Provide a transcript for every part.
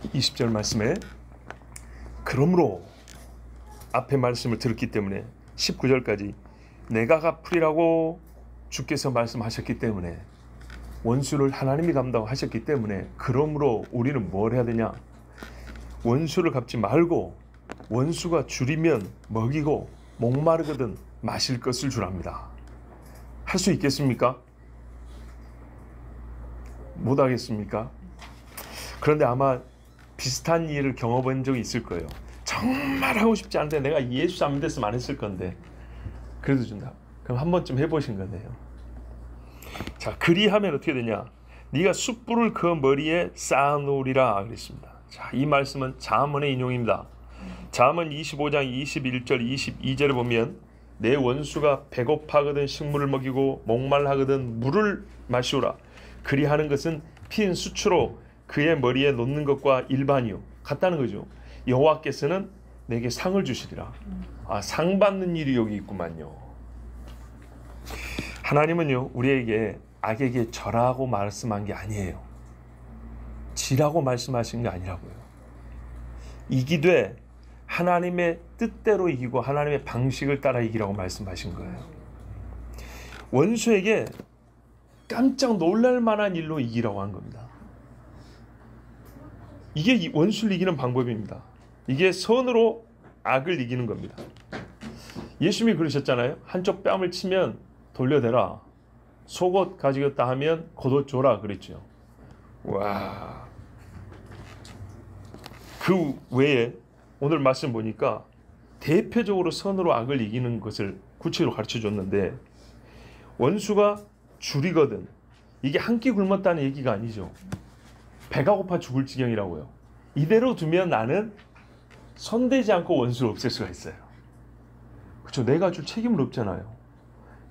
20절 말씀에 그러므로 앞에 말씀을 들었기 때문에 19절까지 내가 갚으리라고 주께서 말씀하셨기 때문에 원수를 하나님이 감당하셨기 때문에 그러므로 우리는 뭘 해야 되냐? 원수를 갚지 말고 원수가 줄이면 먹이고 목마르거든 마실 것을 주랍니다. 할 수 있겠습니까? 못하겠습니까? 그런데 아마 비슷한 일을 경험한 적이 있을 거예요. 정말 하고 싶지 않은데 내가 예수 안 믿었으면 안 했을 건데 그래도 준다. 그럼 한 번쯤 해보신 거네요. 자, 그리하면 어떻게 되냐? 네가 숯불을 그 머리에 쌓아놓으리라 그랬습니다. 자, 이 말씀은 잠언의 인용입니다. 잠언 25장 21절 22절에 보면 내 원수가 배고파거든 식물을 먹이고 목말라거든 물을 마시오라. 그리하는 것은 핀 수추로 그의 머리에 놓는 것과 일반이요 같다는 거죠. 여호와께서는 내게 상을 주시리라. 상 받는 일이 여기 있구만요. 하나님은요 우리에게 악에게 절하고 말씀한 게 아니에요. 지라고 말씀하신 게 아니라고요. 이기되 하나님의 뜻대로 이기고 하나님의 방식을 따라 이기라고 말씀하신 거예요. 원수에게 깜짝 놀랄 만한 일로 이기라고 한 겁니다. 이게 원수를 이기는 방법입니다. 이게 선으로 악을 이기는 겁니다. 예수님이 그러셨잖아요. 한쪽 뺨을 치면 돌려대라. 속옷 가지겠다 하면 겉옷 줘라 그랬죠. 와. 그 외에 오늘 말씀 보니까 대표적으로 선으로 악을 이기는 것을 구체로 가르쳐 줬는데 원수가 줄이거든. 이게 한 끼 굶었다는 얘기가 아니죠. 배가 고파 죽을 지경이라고요. 이대로 두면 나는 손대지 않고 원수를 없앨 수가 있어요. 그렇죠. 내가 줄 책임은 없잖아요.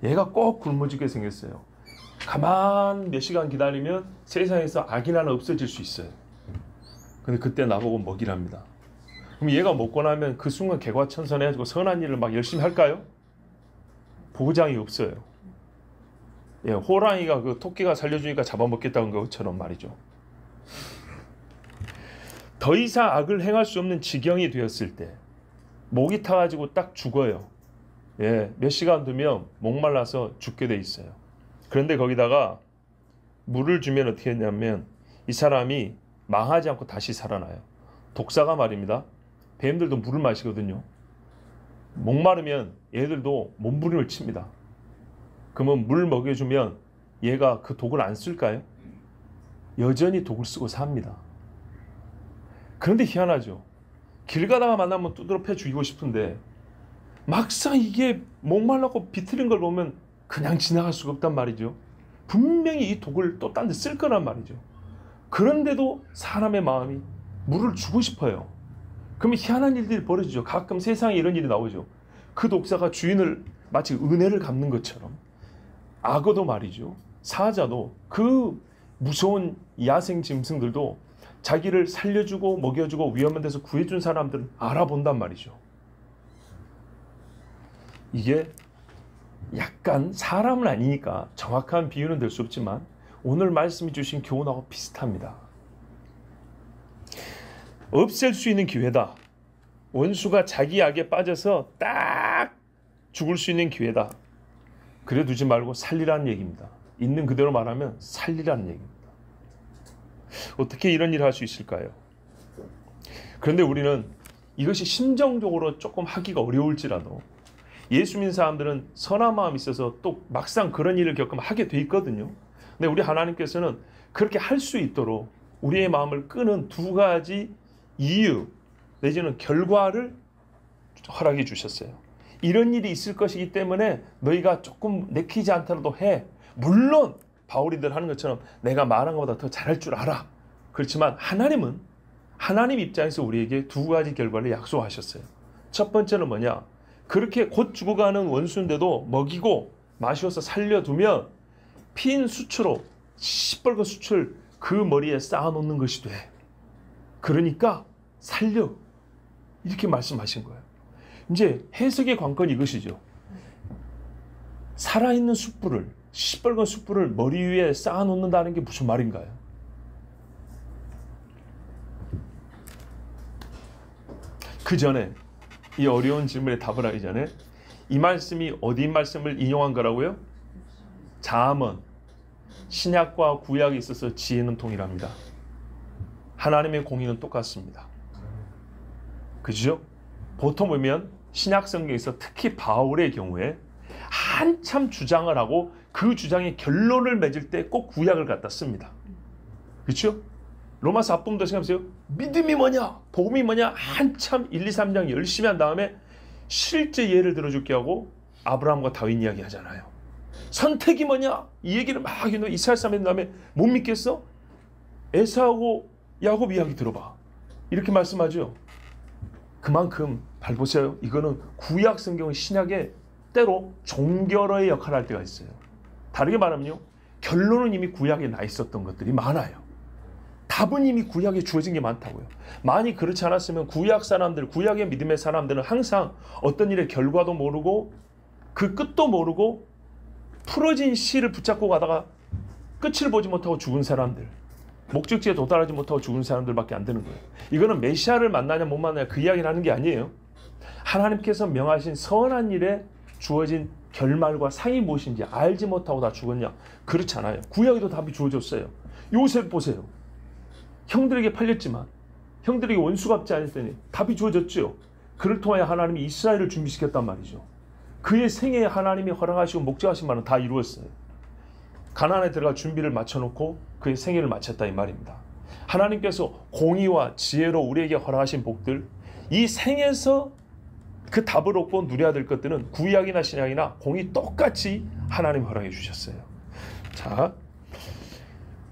얘가 꼭 굶어 죽게 생겼어요. 가만 몇 시간 기다리면 세상에서 악인 하나 없어질 수 있어요. 근데 그때 나보고 먹이랍니다. 그럼 얘가 먹고 나면 그 순간 개과천선해가지고 선한 일을 막 열심히 할까요? 보장이 없어요. 예, 호랑이가 그 토끼가 살려주니까 잡아먹겠다는 것처럼 말이죠. 더 이상 악을 행할 수 없는 지경이 되었을 때 목이 타가지고 딱 죽어요. 예, 몇 시간 두면 목말라서 죽게 돼 있어요. 그런데 거기다가 물을 주면 어떻게 했냐면 이 사람이 망하지 않고 다시 살아나요. 독사가 말입니다. 뱀들도 물을 마시거든요. 목마르면 얘들도 몸부림을 칩니다. 그러면 물 먹여주면 얘가 그 독을 안 쓸까요? 여전히 독을 쓰고 삽니다. 그런데 희한하죠. 길 가다가 만나면 두드러 패 죽이고 싶은데 막상 이게 목말라고 비틀린 걸 보면 그냥 지나갈 수가 없단 말이죠. 분명히 이 독을 또 딴 데 쓸 거란 말이죠. 그런데도 사람의 마음이 물을 주고 싶어요. 그러면 희한한 일들이 벌어지죠. 가끔 세상에 이런 일이 나오죠. 그 독사가 주인을 마치 은혜를 갚는 것처럼 악어도 말이죠. 사자도 그 무서운 야생 짐승들도 자기를 살려주고 먹여주고 위험한 데서 구해준 사람들은 알아본단 말이죠. 이게 약간 사람은 아니니까 정확한 비유는 될 수 없지만 오늘 말씀이 주신 교훈하고 비슷합니다. 없앨 수 있는 기회다. 원수가 자기 악에 빠져서 딱 죽을 수 있는 기회다. 그래 두지 말고 살리라는 얘기입니다. 있는 그대로 말하면 살리라는 얘기입니다. 어떻게 이런 일을 할 수 있을까요? 그런데 우리는 이것이 심정적으로 조금 하기가 어려울지라도 예수 믿는 사람들은 선한 마음이 있어서 또 막상 그런 일을 겪으면 하게 돼 있거든요. 근데 우리 하나님께서는 그렇게 할 수 있도록 우리의 마음을 끄는 두 가지 이유 내지는 결과를 허락해 주셨어요. 이런 일이 있을 것이기 때문에 너희가 조금 내키지 않더라도 해. 물론 바울이들 하는 것처럼 내가 말한 것보다 더 잘할 줄 알아. 그렇지만 하나님은 하나님 입장에서 우리에게 두 가지 결과를 약속하셨어요. 첫 번째는 뭐냐? 그렇게 곧 죽어가는 원수인데도 먹이고 마시어서 살려두면 핀 수추로 시뻘건 수출 그 머리에 쌓아놓는 것이 돼. 그러니까 살려. 이렇게 말씀하신 거예요. 이제 해석의 관건이 이것이죠. 살아있는 숯불을 시뻘건 숯불을 머리 위에 쌓아놓는다는 게 무슨 말인가요? 그 전에 이 어려운 질문에 답을 하기 전에 이 말씀이 어디 말씀을 인용한 거라고요? 잠언. 신약과 구약에 있어서 지혜는 동일합니다. 하나님의 공의는 똑같습니다. 그죠? 보통 보면 신약 성경에서 특히 바울의 경우에 한참 주장을 하고 그 주장의 결론을 맺을 때 꼭 구약을 갖다 씁니다. 그렇죠? 로마서 앞부분도 생각해보세요. 믿음이 뭐냐? 복음이 뭐냐? 한참 1, 2, 3장 열심히 한 다음에 실제 예를 들어줄게 하고 아브라함과 다윗 이야기 하잖아요. 선택이 뭐냐? 이 얘기를 막 이스라엘 사람 한 다음에 못 믿겠어? 에사하고 야곱 이야기 들어봐. 이렇게 말씀하죠. 그만큼 잘 보세요. 이거는 구약 성경은 신약에 때로 종결어의 역할을 할 때가 있어요. 다르게 말하면요. 결론은 이미 구약에 나 있었던 것들이 많아요. 답은 이미 구약에 주어진 게 많다고요. 만약 그렇지 않았으면 구약 사람들, 구약의 믿음의 사람들은 항상 어떤 일의 결과도 모르고 그 끝도 모르고 풀어진 실을 붙잡고 가다가 끝을 보지 못하고 죽은 사람들, 목적지에 도달하지 못하고 죽은 사람들밖에 안 되는 거예요. 이거는 메시아를 만나냐 못 만나냐 그 이야기를 하는 게 아니에요. 하나님께서 명하신 선한 일에 주어진 결말과 상이 무엇인지 알지 못하고 다 죽었냐? 그렇지 않아요. 구약에도 답이 주어졌어요. 요셉 보세요. 형들에게 팔렸지만 형들에게 원수갑지 않았더니 답이 주어졌죠. 그를 통하여 하나님이 이스라엘을 준비시켰단 말이죠. 그의 생애에 하나님이 허락하시고 목적하신 바는 다 이루었어요. 가나안에 들어갈 준비를 마쳐놓고 그의 생애를 마쳤다 이 말입니다. 하나님께서 공의와 지혜로 우리에게 허락하신 복들, 이 생에서 그 답을 얻고 누려야 될 것들은 구약이나 신약이나 공의 똑같이 하나님 허락해 주셨어요. 자,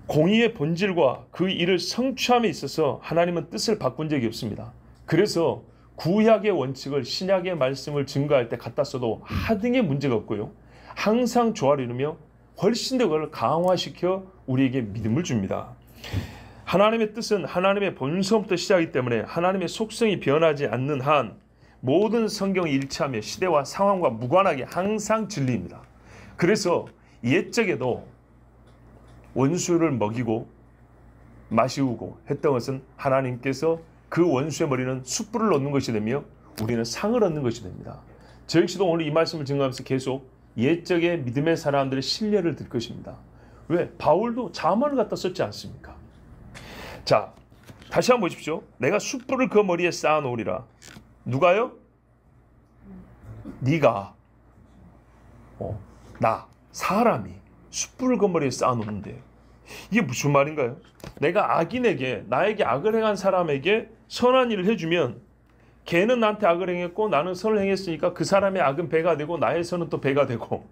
공의의 본질과 그 일을 성취함에 있어서 하나님은 뜻을 바꾼 적이 없습니다. 그래서 구약의 원칙을 신약의 말씀을 증거할 때 갖다 써도 하등의 문제가 없고요. 항상 조화를 이루며 훨씬 더 그걸 강화시켜 우리에게 믿음을 줍니다. 하나님의 뜻은 하나님의 본성부터 시작이기 때문에 하나님의 속성이 변하지 않는 한 모든 성경이 일치하며 시대와 상황과 무관하게 항상 진리입니다. 그래서 옛적에도 원수를 먹이고 마시우고 했던 것은 하나님께서 그 원수의 머리는 숯불을 얻는 것이 되며 우리는 상을 얻는 것이 됩니다. 저 역시도 오늘 이 말씀을 증거하면서 계속 옛적의 믿음의 사람들의 신뢰를 들 것입니다. 왜? 바울도 잠언을 갖다 썼지 않습니까? 자, 다시 한번 보십시오. 내가 숯불을 그 머리에 쌓아놓으리라. 누가요? 네가 나 사람이 숯불을 그 머리에 쌓아놓는데 이게 무슨 말인가요? 내가 악인에게 나에게 악을 행한 사람에게 선한 일을 해주면 걔는 나한테 악을 행했고 나는 선을 행했으니까 그 사람의 악은 배가 되고 나의 선은 또 배가 되고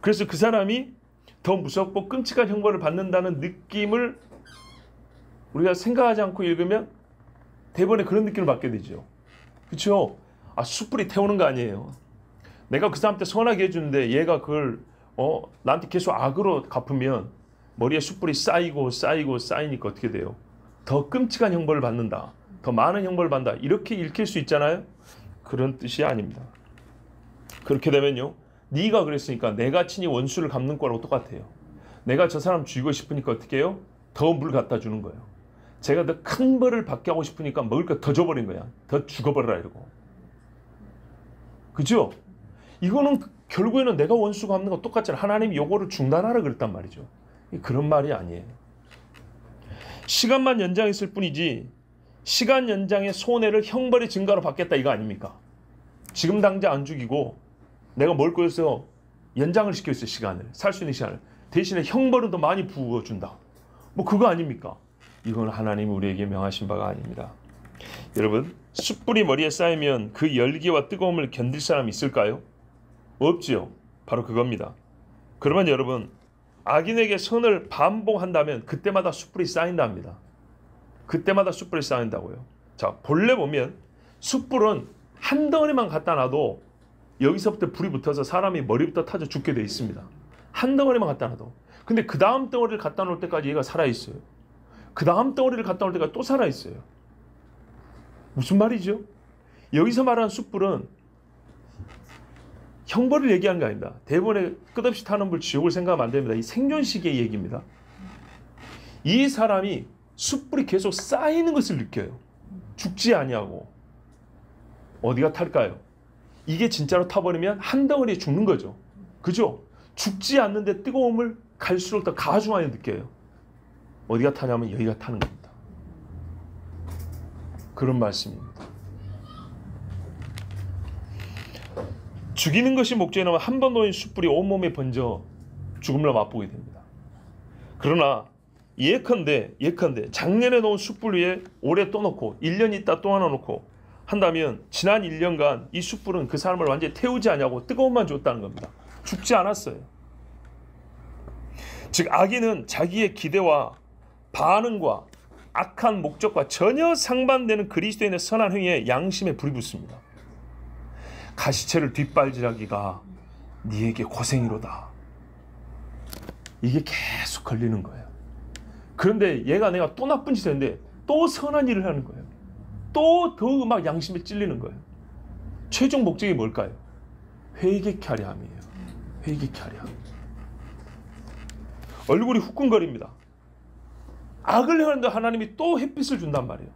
그래서 그 사람이 더 무섭고 끔찍한 형벌을 받는다는 느낌을 우리가 생각하지 않고 읽으면 대번에 그런 느낌을 받게 되죠. 그렇죠? 아, 숯불이 태우는 거 아니에요. 내가 그 사람한테 선하게 해주는데 얘가 그걸 나한테 계속 악으로 갚으면 머리에 숯불이 쌓이니까 어떻게 돼요? 더 끔찍한 형벌을 받는다. 더 많은 형벌을 받는다. 이렇게 읽힐 수 있잖아요. 그런 뜻이 아닙니다. 그렇게 되면요. 네가 그랬으니까 내가 친히 원수를 갚는 거라고 똑같아요. 내가 저 사람 죽이고 싶으니까 어떻게 해요? 더 물 갖다 주는 거예요. 제가 더 큰 벌을 받게 하고 싶으니까 먹을 거 더 줘버린 거야. 더 죽어버려라 이러고. 그죠? 이거는 결국에는 내가 원수 갚는 거 똑같잖아. 하나님이 요거를 중단하라 그랬단 말이죠. 그런 말이 아니에요. 시간만 연장했을 뿐이지 시간 연장의 손해를 형벌의 증가로 받겠다 이거 아닙니까? 지금 당장 안 죽이고 내가 뭘 거여서 연장을 시켰어요. 시간을. 살 수 있는 시간을. 대신에 형벌은 더 많이 부어준다. 뭐 그거 아닙니까? 이건 하나님이 우리에게 명하신 바가 아닙니다. 여러분, 숯불이 머리에 쌓이면 그 열기와 뜨거움을 견딜 사람이 있을까요? 없지요. 바로 그겁니다. 그러면 여러분, 악인에게 선을 반복한다면 그때마다 숯불이 쌓인답니다. 그때마다 숯불이 쌓인다고요. 자, 본래 보면 숯불은 한 덩어리만 갖다 놔도 여기서부터 불이 붙어서 사람이 머리부터 타져 죽게 돼 있습니다. 한 덩어리만 갖다 놔도. 근데 그 다음 덩어리를 갖다 놓을 때까지 얘가 살아있어요. 그 다음 덩어리를 갖다 놓을 때까지 또 살아있어요. 무슨 말이죠? 여기서 말하는 숯불은 형벌을 얘기하는 게 아닙니다. 대본에 끝없이 타는 불 지옥을 생각하면 안 됩니다. 이 생존 시기의 얘기입니다. 이 사람이 숯불이 계속 쌓이는 것을 느껴요. 죽지 아니하고 어디가 탈까요? 이게 진짜로 타버리면 한 덩어리에 죽는 거죠. 그죠? 죽지 않는데 뜨거움을 갈수록 더 가중하게 느껴요. 어디가 타냐면 여기가 타는 겁니다. 그런 말씀입니다. 죽이는 것이 목적이라면 한 번 놓인 숯불이 온몸에 번져 죽음을 맛보게 됩니다. 그러나 예컨대 작년에 놓은 숯불 위에 올해 또 놓고 1년 있다 또 하나 놓고 한다면 지난 1년간 이 숯불은 그 사람을 완전히 태우지 않냐고 뜨거움만 줬다는 겁니다. 죽지 않았어요. 즉 악인은 자기의 기대와 반응과 악한 목적과 전혀 상반되는 그리스도인의 선한 행위에 양심에 불이 붙습니다. 가시채를 뒷발질하기가 네에게 고생이로다. 이게 계속 걸리는 거예요. 그런데 얘가 내가 또 나쁜 짓을 했는데 또 선한 일을 하는 거예요. 또 더 막 양심에 찔리는 거예요. 최종 목적이 뭘까요? 회개케 하려 함이에요. 회개케 하려 함. 얼굴이 후끈거립니다. 악을 행하는데 하나님이 또 햇빛을 준단 말이에요.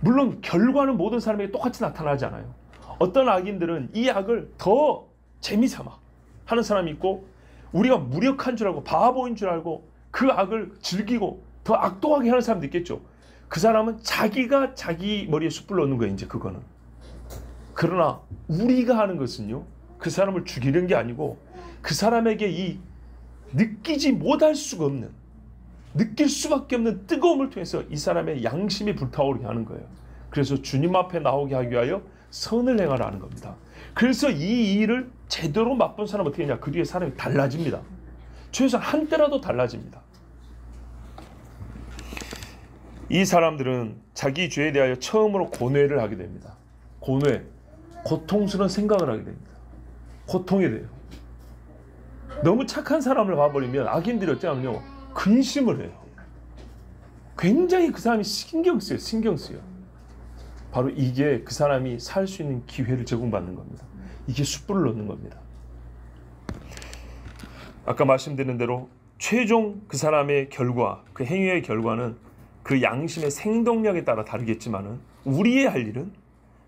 물론 결과는 모든 사람에게 똑같이 나타나지 않아요. 어떤 악인들은 이 악을 더 재미삼아 하는 사람이 있고, 우리가 무력한 줄 알고 바보인 줄 알고 그 악을 즐기고 더 악독하게 하는 사람도 있겠죠. 그 사람은 자기가 자기 머리에 숯불 넣는 거예요. 이제 그거는. 그러나 우리가 하는 것은요, 그 사람을 죽이는 게 아니고 그 사람에게 이 느끼지 못할 수가 없는, 느낄 수밖에 없는 뜨거움을 통해서 이 사람의 양심이 불타오르게 하는 거예요. 그래서 주님 앞에 나오게 하기 위하여 선을 행하라 하는 겁니다. 그래서 이 일을 제대로 맛본 사람은 어떻게 하냐? 그 뒤에 사람이 달라집니다. 최소한 한때라도 달라집니다. 이 사람들은 자기 죄에 대하여 처음으로 고뇌를 하게 됩니다. 고뇌, 고통스러운 생각을 하게 됩니다. 고통이 돼요. 너무 착한 사람을 봐버리면 악인들이 어쩌냐면요, 근심을 해요. 굉장히 그 사람이 신경 쓰여. 바로 이게 그 사람이 살 수 있는 기회를 제공받는 겁니다. 이게 숯불을 넣는 겁니다. 아까 말씀드린 대로 최종 그 사람의 결과, 그 행위의 결과는 그 양심의 생동력에 따라 다르겠지만은 우리의 할 일은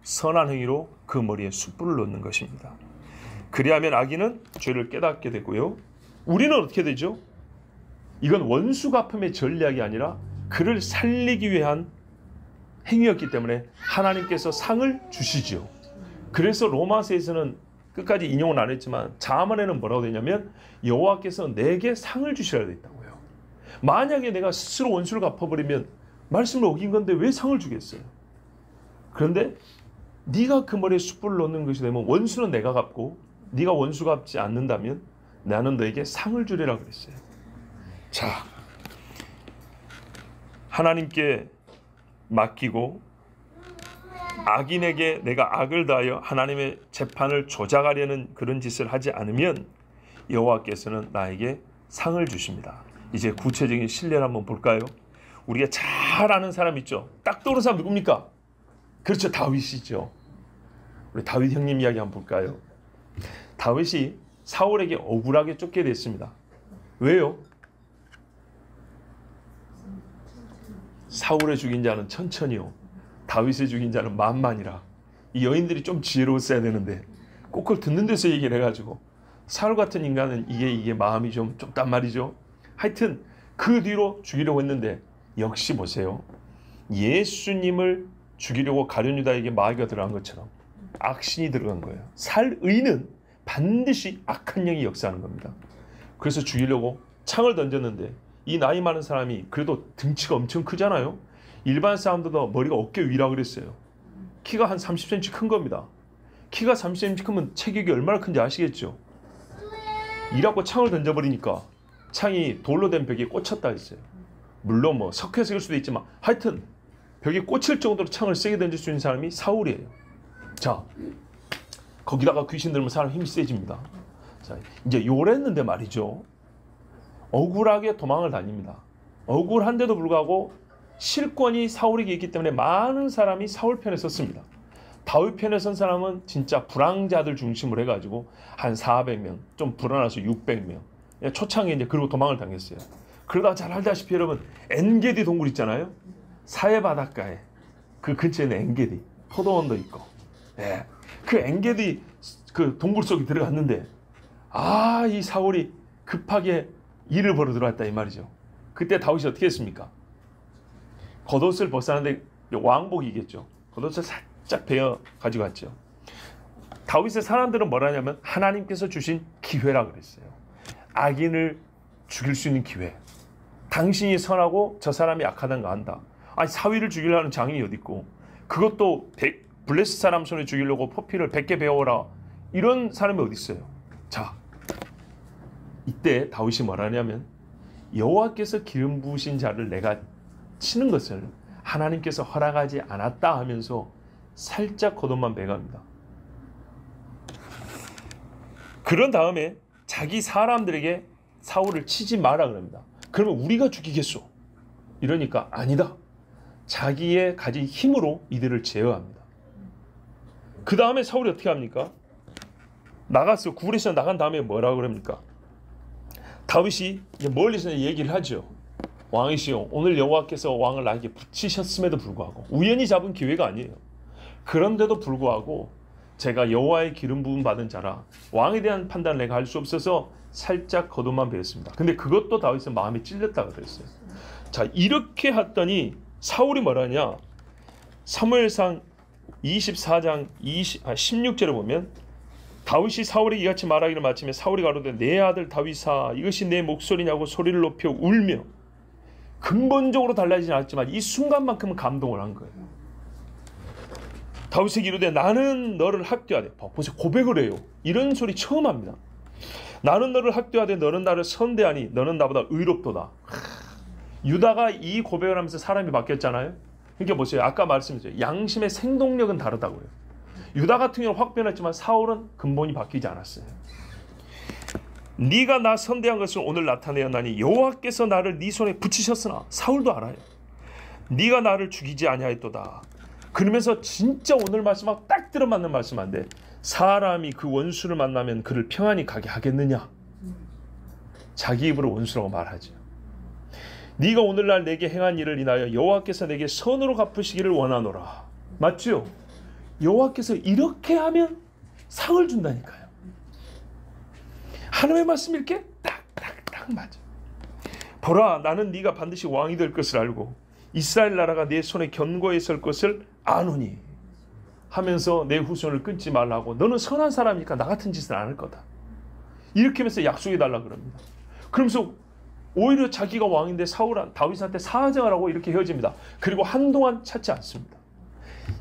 선한 행위로 그 머리에 숯불을 넣는 것입니다. 그리하면 악인은 죄를 깨닫게 되고요. 우리는 어떻게 되죠? 이건 원수 갚음의 전략이 아니라 그를 살리기 위한 행위였기 때문에 하나님께서 상을 주시죠. 그래서 로마서에서는 끝까지 인용은 안 했지만 자문에는 뭐라고 되냐면 여호와께서 내게 상을 주시라 되었다고요. 만약에 내가 스스로 원수를 갚아버리면 말씀을 어긴 건데 왜 상을 주겠어요? 그런데 네가 그 머리에 숯불을 넣는 것이 되면 원수는 내가 갚고 네가 원수 갚지 않는다면 나는 너에게 상을 주리라 그랬어요. 자, 하나님께 맡기고 악인에게 내가 악을 다하여 하나님의 재판을 조작하려는 그런 짓을 하지 않으면 여호와께서는 나에게 상을 주십니다. 이제 구체적인 신뢰를 한번 볼까요? 우리가 잘 아는 사람 있죠? 딱 떠오르는 사람 누굽니까? 그렇죠, 다윗이죠. 우리 다윗 형님 이야기 한번 볼까요? 다윗이 사울에게 억울하게 쫓게 됐습니다. 왜요? 사울의 죽인 자는 천천히요, 다윗의 죽인 자는 만만이라. 이 여인들이 좀 지혜로웠어야 되는데 꼭 그걸 듣는 데서 얘기를 해가지고, 사울 같은 인간은 이게 마음이 좀 좁단 말이죠. 하여튼 그 뒤로 죽이려고 했는데 역시 보세요, 예수님을 죽이려고 가룟 유다에게 마귀가 들어간 것처럼 악신이 들어간 거예요. 살 의는 반드시 악한 영이 역사하는 겁니다. 그래서 죽이려고 창을 던졌는데 이 나이 많은 사람이 그래도 등치가 엄청 크잖아요. 일반 사람들도 머리가 어깨 위라 그랬어요. 키가 한 30cm 큰 겁니다. 키가 30cm 크면 체격이 얼마나 큰지 아시겠죠? 이라고 창을 던져버리니까 창이 돌로 된 벽에 꽂혔다 했어요. 물론 뭐 석회석일 수도 있지만 하여튼 벽에 꽂힐 정도로 창을 세게 던질 수 있는 사람이 사울이에요. 자, 거기다가 귀신 들면 사람 힘이 세집니다. 자, 이제 요랬는데 말이죠, 억울하게 도망을 다닙니다. 억울한데도 불구하고 실권이 사울에게 있기 때문에 많은 사람이 사울 편에 섰습니다. 다윗 편에 선 사람은 진짜 불황자들 중심으로 해가지고 한 400명, 좀 불안해서 600명. 초창에 이제 그리고 도망을 당했어요. 그러다 잘 알다시피 여러분, 엔게디 동굴 있잖아요. 사해 바닷가에 그 근처에는 엔게디 포도원도 있고 예. 그 엥게디 그 동굴 속에 들어갔는데 이 사울이 급하게 일을 벌여 들어왔다 이 말이죠. 그때 다윗이 어떻게 했습니까? 겉옷을 벗었는데 왕복이겠죠. 겉옷을 살짝 베어 가지고 갔죠. 다윗의 사람들은 뭐라 하냐면 하나님께서 주신 기회라 그랬어요. 악인을 죽일 수 있는 기회. 당신이 선하고 저 사람이 악하다는 거 안다. 아니 사위를 죽이려는 장인이 어디 있고 그것도 블레셋 사람 손에 죽이려고 포피를 100개 배워라. 이런 사람이 어디 있어요. 자, 이때 다윗이 뭐라 하냐면 여호와께서 기름 부으신 자를 내가 치는 것을 하나님께서 허락하지 않았다 하면서 살짝 겉옷만 베갑니다. 그런 다음에 자기 사람들에게 사울을 치지 마라 그럽니다. 그러면 우리가 죽이겠소. 이러니까 아니다. 자기의 가진 힘으로 이들을 제어합니다. 그 다음에 사울이 어떻게 합니까? 나갔어. 굴에서 나간 다음에 뭐라고 그럽니까? 다윗이 멀리서 얘기를 하죠. 왕이시오, 오늘 여호와께서 왕을 나에게 붙이셨음에도 불구하고 우연히 잡은 기회가 아니에요. 그런데도 불구하고 제가 여호와의 기름 부음 받은 자라 왕에 대한 판단을 내가 할 수 없어서 살짝 겉옷만 베었습니다. 근데 그것도 다윗은 마음에 찔렸다고 그랬어요. 자, 이렇게 했더니 사울이 뭐라냐? 사무엘상 24장 16절에 보면 다윗이 사울에게 이같이 말하기를 마치며 사울이 가로되 내 아들 다윗아 이것이 내 목소리냐고 소리를 높여 울며 근본적으로 달라지지 않았지만 이 순간만큼은 감동을 한 거예요. 다윗에게 이르되 나는 너를 학대하되, 보세요, 고백을 해요. 이런 소리 처음 합니다. 나는 너를 학대하되 너는 나를 선대하니 너는 나보다 의롭도다. 유다가 이 고백을 하면서 사람이 바뀌었잖아요. 그러니까 보세요. 아까 말씀드렸죠. 양심의 생동력은 다르다고요. 유다 같은 경우는 확 변했지만 사울은 근본이 바뀌지 않았어요. 네가 나 선대한 것을 오늘 나타내었나니 여호와께서 나를 네 손에 붙이셨으나 사울도 알아요. 네가 나를 죽이지 아니하였도다. 그러면서 진짜 오늘 말씀하고 딱 들어맞는 말씀인데 사람이 그 원수를 만나면 그를 평안히 가게 하겠느냐? 자기 입으로 원수라고 말하죠. 네가 오늘날 내게 행한 일을 인하여 여호와께서 내게 선으로 갚으시기를 원하노라. 맞죠? 여호와께서 이렇게 하면 상을 준다니까요. 하나님의 말씀이 이렇게 딱딱딱 맞아. 보라, 나는 네가 반드시 왕이 될 것을 알고 이스라엘 나라가 내 손에 견고해 설 것을 아노니 하면서 내 후손을 끊지 말라고. 너는 선한 사람이니까 나 같은 짓을 안 할 거다. 이렇게 하면서 약속해 달라 그럽니다. 그러면서 오히려 자기가 왕인데 다윗한테 사정을 하고 이렇게 헤어집니다. 그리고 한동안 찾지 않습니다.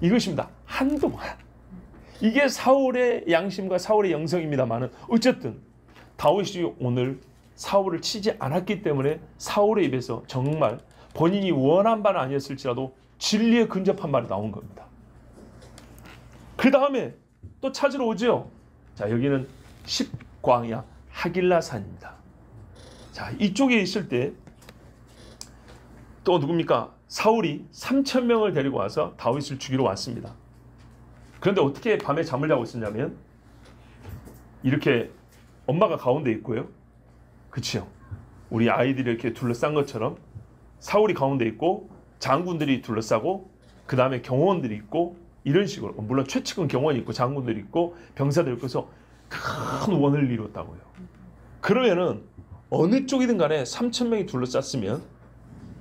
이것입니다. 한동안. 이게 사울의 양심과 사울의 영성입니다만은 어쨌든 다윗이 오늘 사울을 치지 않았기 때문에 사울의 입에서 정말 본인이 원한 바는 아니었을지라도 진리에 근접한 말이 나온 겁니다. 그 다음에 또 찾으러 오죠. 자, 여기는 십광야 하길라산입니다. 자, 이쪽에 있을 때 또 누굽니까? 사울이 3,000명을 데리고 와서 다윗을 죽이러 왔습니다. 그런데 어떻게 밤에 잠을 자고 있었냐면 이렇게 엄마가 가운데 있고요. 그치요? 우리 아이들이 이렇게 둘러싼 것처럼 사울이 가운데 있고 장군들이 둘러싸고 그 다음에 경호원들이 있고 이런 식으로, 물론 최측은 경호원이 있고 장군들이 있고 병사들이 있고서 큰 원을 이뤘다고요. 그러면은 어느 쪽이든 간에 3,000명이 둘러쌌으면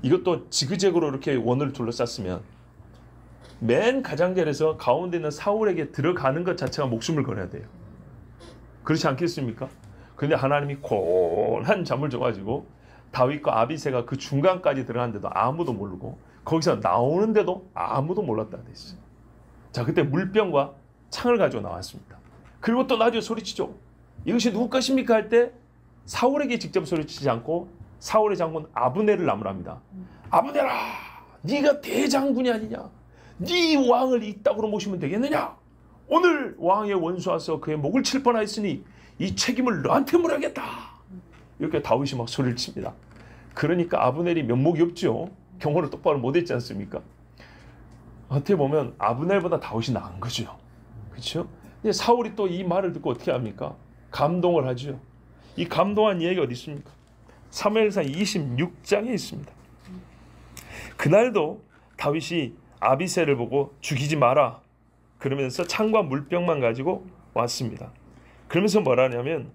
이것도 지그재그로 이렇게 원을 둘러쌌으면 맨 가장자리에서 가운데 있는 사울에게 들어가는 것 자체가 목숨을 걸어야 돼요. 그렇지 않겠습니까? 그런데 하나님이 곤한 잠을 줘가지고 다윗과 아비새가 그 중간까지 들어갔는데도 아무도 모르고 거기서 나오는데도 아무도 몰랐다 됐어요. 자, 그때 물병과 창을 가지고 나왔습니다. 그리고 또 나중에 소리치죠. 이것이 누구 것입니까? 할 때 사울에게 직접 소리치지 않고 사울의 장군 아브넬을 나무랍니다. 아브넬아, 네가 대장군이 아니냐? 네 왕을 이 땅으로 모시면 되겠느냐? 오늘 왕의 원수 와서 그의 목을 칠 뻔하였으니 이 책임을 너한테 물어야겠다. 이렇게 다윗이 막 소리를 칩니다. 그러니까 아브넬이 면목이 없죠. 경호를 똑바로 못했지 않습니까? 어떻게 보면 아브넬보다 다윗이 나은 거죠. 그렇죠? 사울이 또 이 말을 듣고 어떻게 합니까? 감동을 하죠. 이 감동한 이야기가 어디 있습니까? 사무엘상 26장에 있습니다. 그날도 다윗이 아비새를 보고 죽이지 마라. 그러면서 창과 물병만 가지고 왔습니다. 그러면서 뭐라냐면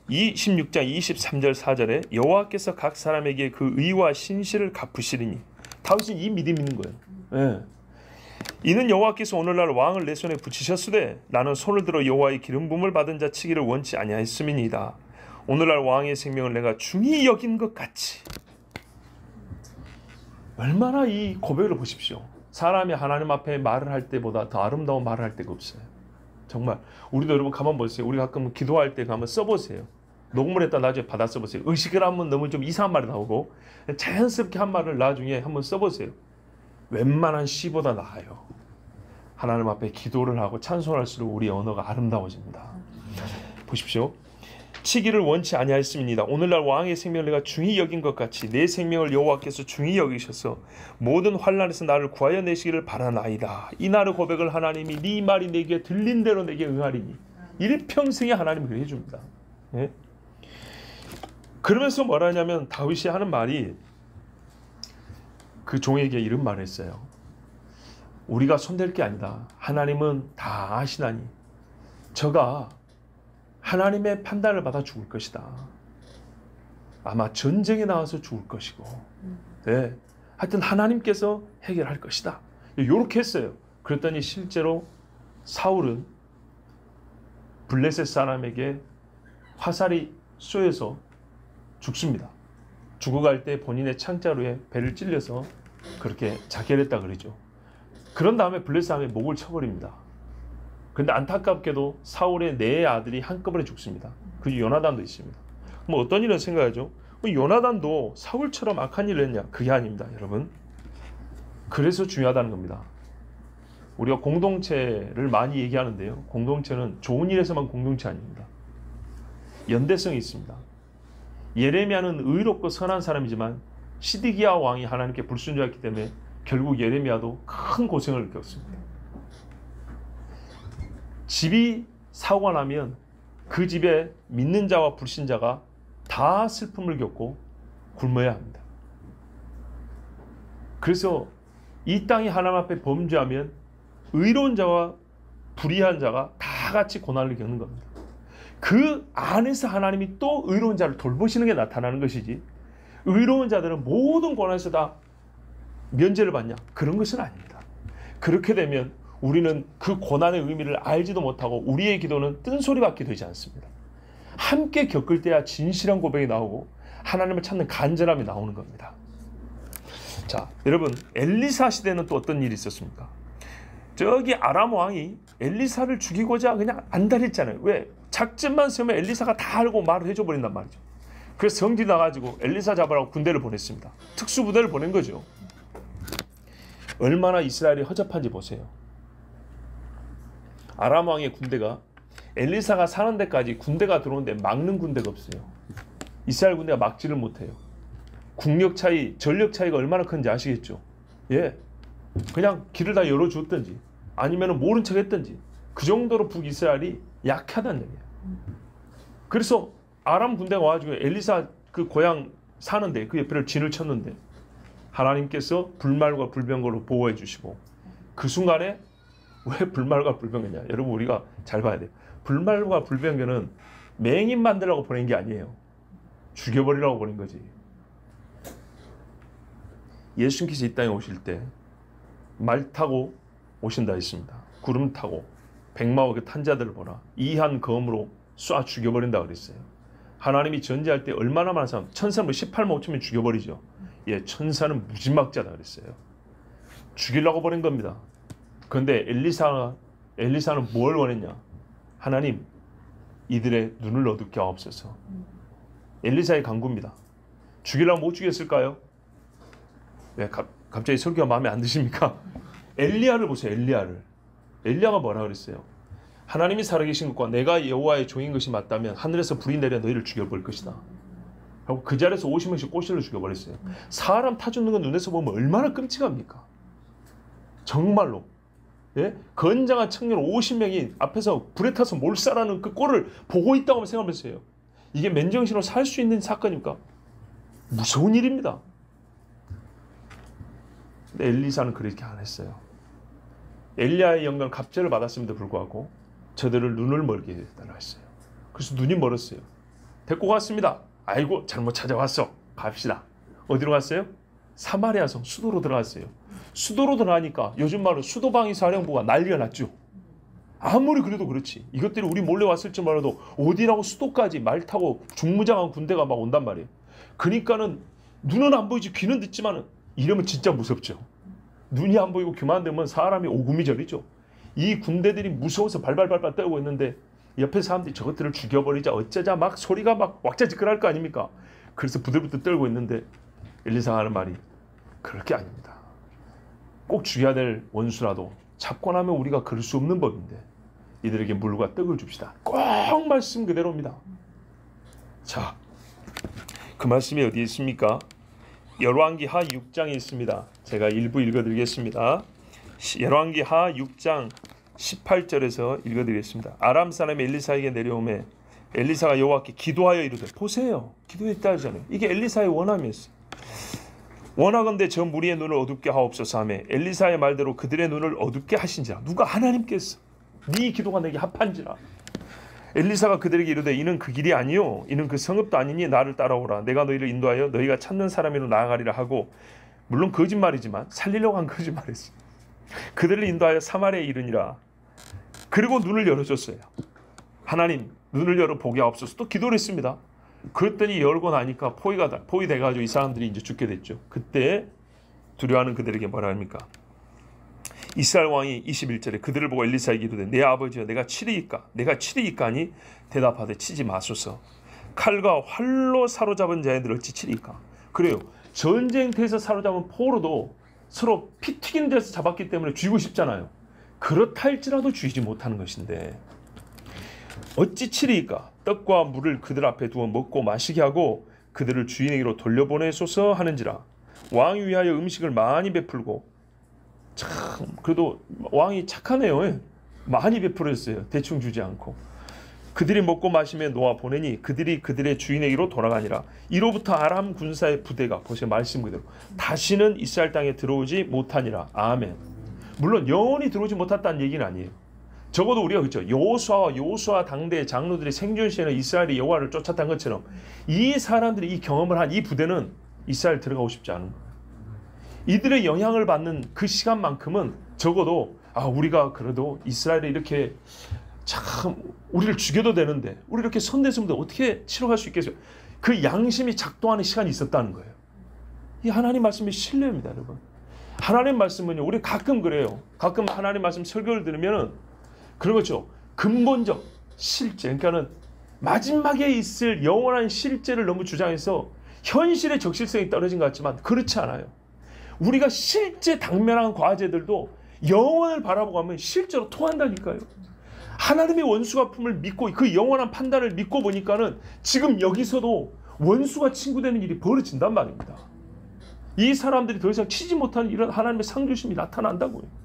26장 23절 4절에 여호와께서 각 사람에게 그 의와 신실을 갚으시리니, 다윗은 이 믿음이 있는 거예요. 예. 이는 여호와께서 오늘날 왕을 내 손에 붙이셨으되 나는 손을 들어 여호와의 기름 부음을 받은 자 치기를 원치 아니하였음이니이다. 오늘날 왕의 생명을 내가 중히 여긴 것 같이. 얼마나 이 고백을 보십시오. 사람이 하나님 앞에 말을 할 때보다 더 아름다운 말을 할 때가 없어요. 정말 우리도 여러분 가만 보세요. 우리 가끔 기도할 때 한번 써보세요. 녹음을 했다 나중에 받아 써보세요. 의식을 하면 너무 좀 이상한 말이 나오고 자연스럽게 한 말을 나중에 한번 써보세요. 웬만한 시보다 나아요. 하나님 앞에 기도를 하고 찬송할수록 우리의 언어가 아름다워집니다. 보십시오. 치기를 원치 아니하였습니다. 오늘날 왕의 생명을 내가 중히 여긴 것 같이 내 생명을 여호와께서 중히 여기셔서 모든 환난에서 나를 구하여 내시기를 바라나이다. 이 날의 고백을 하나님이 네 말이 내게 들린 대로 내게 응하리니, 일평생에 하나님이 그렇게 해줍니다. 예? 그러면서 뭐라 하냐면 다윗이 하는 말이 그 종에게 이런 말을 했어요. 우리가 손댈 게 아니다. 하나님은 다 아시나니 저가 하나님의 판단을 받아 죽을 것이다. 아마 전쟁에 나와서 죽을 것이고, 네. 하여튼 하나님께서 해결할 것이다. 이렇게 했어요. 그랬더니 실제로 사울은 블레셋 사람에게 화살이 쏘여서 죽습니다. 죽어갈 때 본인의 창자루에 배를 찔려서 그렇게 자결했다 그러죠. 그런 다음에 블레셋 사람의 목을 쳐버립니다. 그런데 안타깝게도 사울의 네 아들이 한꺼번에 죽습니다. 그 요나단도 있습니다. 뭐 어떤 일을 생각하죠? 요나단도 사울처럼 악한 일을 했냐? 그게 아닙니다, 여러분. 그래서 중요하다는 겁니다. 우리가 공동체를 많이 얘기하는데요. 공동체는 좋은 일에서만 공동체 아닙니다. 연대성이 있습니다. 예레미야는 의롭고 선한 사람이지만 시드기야 왕이 하나님께 불순종했기 때문에 결국 예레미야도 큰 고생을 겪습니다. 집이 사고가 나면 그 집에 믿는 자와 불신자가 다 슬픔을 겪고 굶어야 합니다. 그래서 이 땅이 하나님 앞에 범죄하면 의로운 자와 불의한 자가 다 같이 고난을 겪는 겁니다. 그 안에서 하나님이 또 의로운 자를 돌보시는 게 나타나는 것이지, 의로운 자들은 모든 고난에서 다 면제를 받냐? 그런 것은 아닙니다. 그렇게 되면 우리는 그 고난의 의미를 알지도 못하고 우리의 기도는 뜬소리밖에 되지 않습니다. 함께 겪을 때야 진실한 고백이 나오고 하나님을 찾는 간절함이 나오는 겁니다. 자, 여러분, 엘리사 시대는 또 어떤 일이 있었습니까? 저기 아람 왕이 엘리사를 죽이고자 그냥 안달했잖아요. 왜? 작전만 세우면 엘리사가 다 알고 말을 해줘 버린단 말이죠. 그래서 성지 나가지고 엘리사 잡으라고 군대를 보냈습니다. 특수부대를 보낸 거죠. 얼마나 이스라엘이 허접한지 보세요. 아람 왕의 군대가 엘리사가 사는 데까지 군대가 들어오는데 막는 군대가 없어요. 이스라엘 군대가 막지를 못해요. 국력 차이, 전력 차이가 얼마나 큰지 아시겠죠? 예, 그냥 길을 다 열어줬든지 아니면 모른 척 했든지 그 정도로 북이스라엘이 약하다는 얘기예요. 그래서 아람 군대가 와가지고 엘리사 그 고향 사는데 그 옆에를 진을 쳤는데 하나님께서 불말과 불병거로 보호해 주시고, 그 순간에 왜 불말과 불병거냐? 여러분, 우리가 잘 봐야 돼요. 불말과 불병거는 맹인 만들라고 보낸 게 아니에요. 죽여버리라고 보낸 거지. 예수님께서 이 땅에 오실 때 말 타고 오신다 했습니다. 구름 타고 백마와 그 탄자들을 보라. 이한 검으로 쏴 죽여버린다 그랬어요. 하나님이 전제할 때 얼마나 많은 사람, 천사는 18만 5천명 죽여버리죠. 예, 천사는 무지막지하다 그랬어요. 죽이려고 보낸 겁니다. 그런데 엘리사는 뭘 원했냐? 하나님, 이들의 눈을 어둡게 하옵소서. 엘리사의 간구입니다. 죽이려고 못 죽였을까요? 왜 갑자기 설교가 마음에 안 드십니까? 엘리야를 보세요. 엘리야가 뭐라 그랬어요? 하나님이 살아계신 것과 내가 여호와의 종인 것이 맞다면 하늘에서 불이 내려 너희를 죽여버릴 것이다. 하고 그 자리에서 50명씩 꼬실러 죽여버렸어요. 사람 타 죽는 건 눈에서 보면 얼마나 끔찍합니까? 정말로. 예? 건장한 청년 50명이 앞에서 불에 타서 몰살하는 그 꼴을 보고 있다고 생각하면서요. 이게 맨정신으로 살 수 있는 사건입니까? 무서운 일입니다. 근데 엘리사는 그렇게 안 했어요. 엘리야의 영광 갑절을 받았음에도 불구하고 저들을 눈을 멀게 해달라 했어요. 그래서 눈이 멀었어요. 데리고 갔습니다. 아이고 잘못 찾아왔어. 갑시다. 어디로 갔어요? 사마리아성 수도로 들어갔어요. 수도로 들어가니까 요즘 말로 수도방위 사령부가 난리가 났죠. 아무리 그래도 그렇지. 이것들이 우리 몰래 왔을지 몰라도 어디라고 수도까지 말 타고 중무장한 군대가 막 온단 말이에요. 그러니까는 눈은 안 보이지 귀는 듣지만은 이러면 진짜 무섭죠. 눈이 안 보이고 귀만 되면 사람이 오금이 저리죠. 이 군대들이 무서워서 발발발발 떨고 있는데 옆에 사람들이 저것들을 죽여버리자 어쩌자 막 소리가 막 왁자지껄할 거 아닙니까? 그래서 부들부들 떨고 있는데 엘리사가 하는 말이 그럴 게 아닙니다. 꼭 죽여야 될 원수라도 잡고 나면 우리가 그럴 수 없는 법인데 이들에게 물과 떡을 줍시다. 꼭 말씀 그대로입니다. 자, 그 말씀이 어디 있습니까? 열왕기하 6장에 있습니다. 제가 일부 읽어드리겠습니다. 열왕기하 6장 18절에서 읽어드리겠습니다. 아람 사람 엘리사에게 내려오매 엘리사가 여호와께 기도하여 이르되 보세요. 기도했다 하잖아요. 이게 엘리사의 원함이었어요. 원하건대 저 무리의 눈을 어둡게 하옵소서 하며 엘리사의 말대로 그들의 눈을 어둡게 하신지라. 누가? 하나님께서. 네 기도가 내게 합한지라. 엘리사가 그들에게 이르되 이는 그 길이 아니요 이는 그 성읍도 아니니 나를 따라오라. 내가 너희를 인도하여 너희가 찾는 사람으로 나아가리라 하고, 물론 거짓말이지만 살리려고 한 거짓말이었어요. 그들을 인도하여 사마리아에 이르니라. 그리고 눈을 열어줬어요. 하나님 눈을 열어 보게 하옵소서. 또 기도를 했습니다. 그랬더니 열고 나니까 포위 돼가지고 이 사람들이 이제 죽게 됐죠. 그때 두려워하는 그들에게 뭐라 합니까? 이스라엘 왕이 21절에 그들을 보고 엘리사에게 이르되 내 아버지여 내가 치리이까? 내가 치리이까 하니 대답하되 치지 마소서. 칼과 활로 사로잡은 자애들 어찌 치리이까? 그래요. 전쟁터에서 사로잡은 포로도 서로 피 튀긴 데서 잡았기 때문에 쥐고 싶잖아요. 그렇다 할지라도 쥐지 못하는 것인데 어찌 치리이까? 떡과 물을 그들 앞에 두어 먹고 마시게 하고 그들을 주인에게로 돌려보내소서 하는지라. 왕이 위하여 음식을 많이 베풀고, 참 그래도 왕이 착하네요. 많이 베풀었어요. 대충 주지 않고. 그들이 먹고 마시며 놓아 보내니 그들이 그들의 주인에게로 돌아가니라. 이로부터 아람 군사의 부대가, 보세요 말씀 그대로, 다시는 이스라엘 땅에 들어오지 못하니라. 아멘. 물론 영원히 들어오지 못했다는 얘기는 아니에요. 적어도 우리가 그렇죠. 여호수아 당대의 장로들이 생존 시에는 이스라엘이 여호와를 쫓았던 것처럼 이 사람들이 이 경험을 한 이 부대는 이스라엘 들어가고 싶지 않은 거예요. 이들의 영향을 받는 그 시간만큼은 적어도 우리가 그래도 이스라엘에 이렇게 참 우리를 죽여도 되는데 우리 이렇게 선대성도 어떻게 치러갈 수 있겠어요? 그 양심이 작동하는 시간이 있었다는 거예요. 이 하나님 말씀이 신뢰입니다, 여러분. 하나님 말씀은요, 우리 가끔 그래요. 가끔 하나님 말씀 설교를 들으면은 그런 거죠. 근본적 실제, 그러니까는 마지막에 있을 영원한 실제를 너무 주장해서 현실의 적실성이 떨어진 것 같지만 그렇지 않아요. 우리가 실제 당면한 과제들도 영원을 바라보고 하면 실제로 통한다니까요. 하나님의 원수가 품을 믿고 그 영원한 판단을 믿고 보니까는 지금 여기서도 원수가 친구되는 일이 벌어진단 말입니다. 이 사람들이 더 이상 치지 못하는 이런 하나님의 상주심이 나타난다고요.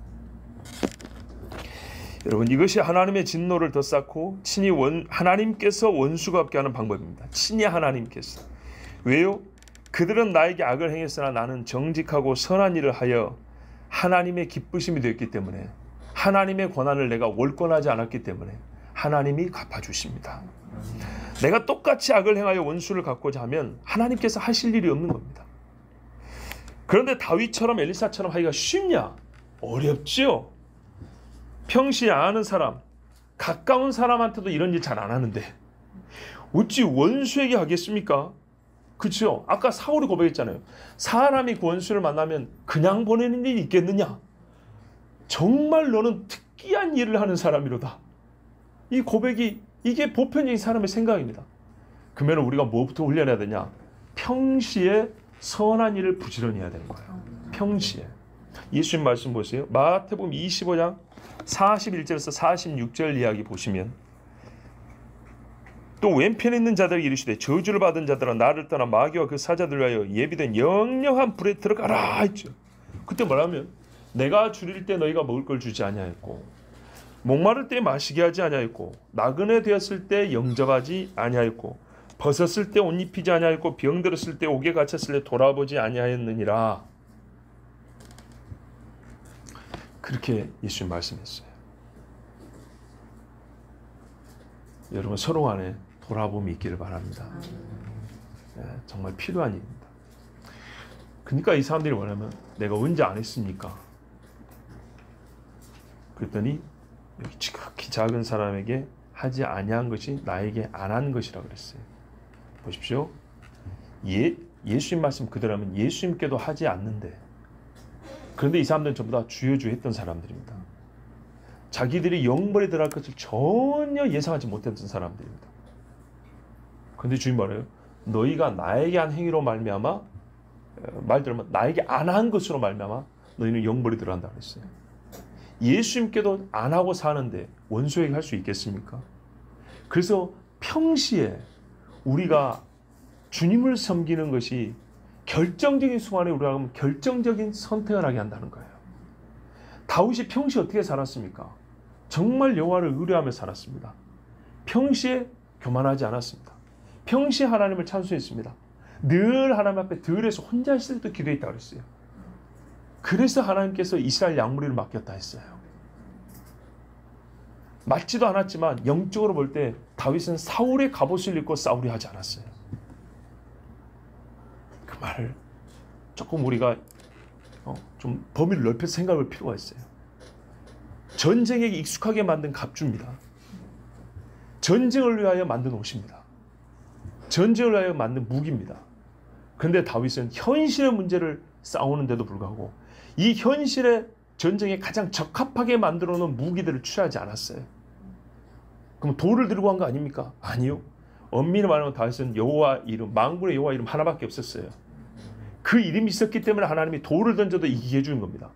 여러분, 이것이 하나님의 진노를 더 쌓고 친히 하나님께서 원수가 없게 하는 방법입니다. 친히 하나님께서. 왜요? 그들은 나에게 악을 행했으나 나는 정직하고 선한 일을 하여 하나님의 기쁘심이 되었기 때문에, 하나님의 권한을 내가 월권하지 않았기 때문에 하나님이 갚아주십니다. 내가 똑같이 악을 행하여 원수를 갚고자 하면 하나님께서 하실 일이 없는 겁니다. 그런데 다윗처럼 엘리사처럼 하기가 쉽냐? 어렵지요. 평시에 아는 사람, 가까운 사람한테도 이런 일 잘 안 하는데 어찌 원수에게 하겠습니까? 그렇죠? 아까 사울이 고백했잖아요. 사람이 그 원수를 만나면 그냥 보내는 일이 있겠느냐? 정말 너는 특이한 일을 하는 사람이로다. 이 고백이, 이게 보편적인 사람의 생각입니다. 그러면 우리가 뭐부터 훈련해야 되냐? 평시에 선한 일을 부지런히 해야 되는 거예요. 평시에. 예수님 말씀 보세요. 마태복음 25장 41절에서 46절 이야기 보시면, 또 왼편에 있는 자들에게 이르시되 저주를 받은 자들아 나를 떠나 마귀와 그 사자들 위하여 예비된 영영한 불에 들어가라 했죠. 그때 뭐라면, 내가 줄일 때 너희가 먹을 걸 주지 아니하였고, 목마를 때 마시게 하지 아니하였고, 나그네 되었을 때 영접하지 아니하였고, 벗었을 때 옷 입히지 아니하였고, 병들었을 때 옥에 갇혔을 때 돌아보지 아니하였느니라. 그렇게 예수님 말씀했어요. 여러분 서로 간에 돌아봄이 있기를 바랍니다. 정말 필요한 일입니다. 그러니까 이 사람들이 뭐냐면 내가 언제 안 했습니까? 그랬더니 여기 지극히 작은 사람에게 하지 아니한 것이 나에게 안 한 것이라 그랬어요. 보십시오. 예수님 말씀 그대로라면 예수님께도 하지 않는데, 그런데 이 사람들은 전부 다 주여주 했던 사람들입니다. 자기들이 영벌에 들어갈 것을 전혀 예상하지 못했던 사람들입니다. 그런데 주님 말해요. 너희가 나에게 한 행위로 말미암아, 말 들으면 나에게 안 한 것으로 말미암아 너희는 영벌에 들어간다 그랬어요. 예수님께도 안 하고 사는데 원수에게 할 수 있겠습니까? 그래서 평시에 우리가 주님을 섬기는 것이 결정적인 순간에 우리가 하면 결정적인 선택을 하게 한다는 거예요. 다윗이 평시에 어떻게 살았습니까? 정말 여호와를 의뢰하며 살았습니다. 평시에 교만하지 않았습니다. 평시에 하나님을 찬송했습니다. 늘 하나님 앞에 들에서 혼자 있을 때도 기도했다고 그랬어요. 그래서 하나님께서 이스라엘 양무리를 맡겼다 했어요. 맞지도 않았지만 영적으로 볼 때 다윗은 사울의 갑옷을 입고 싸우려 하지 않았어요. 그 말을 조금 우리가 좀 범위를 넓혀서 생각할 필요가 있어요. 전쟁에 익숙하게 만든 갑주입니다. 전쟁을 위하여 만든 옷입니다. 전쟁을 위하여 만든 무기입니다. 그런데 다윗은 현실의 문제를 싸우는데도 불구하고 이 현실의 전쟁에 가장 적합하게 만들어 놓은 무기들을 취하지 않았어요. 그럼 돌을 들고 간 거 아닙니까? 아니요. 엄밀히 말하면 다윗은 여호와 이름, 만군의 여호와 이름 하나밖에 없었어요. 그 이름이 있었기 때문에 하나님이 돌을 던져도 이기게 해주는 겁니다.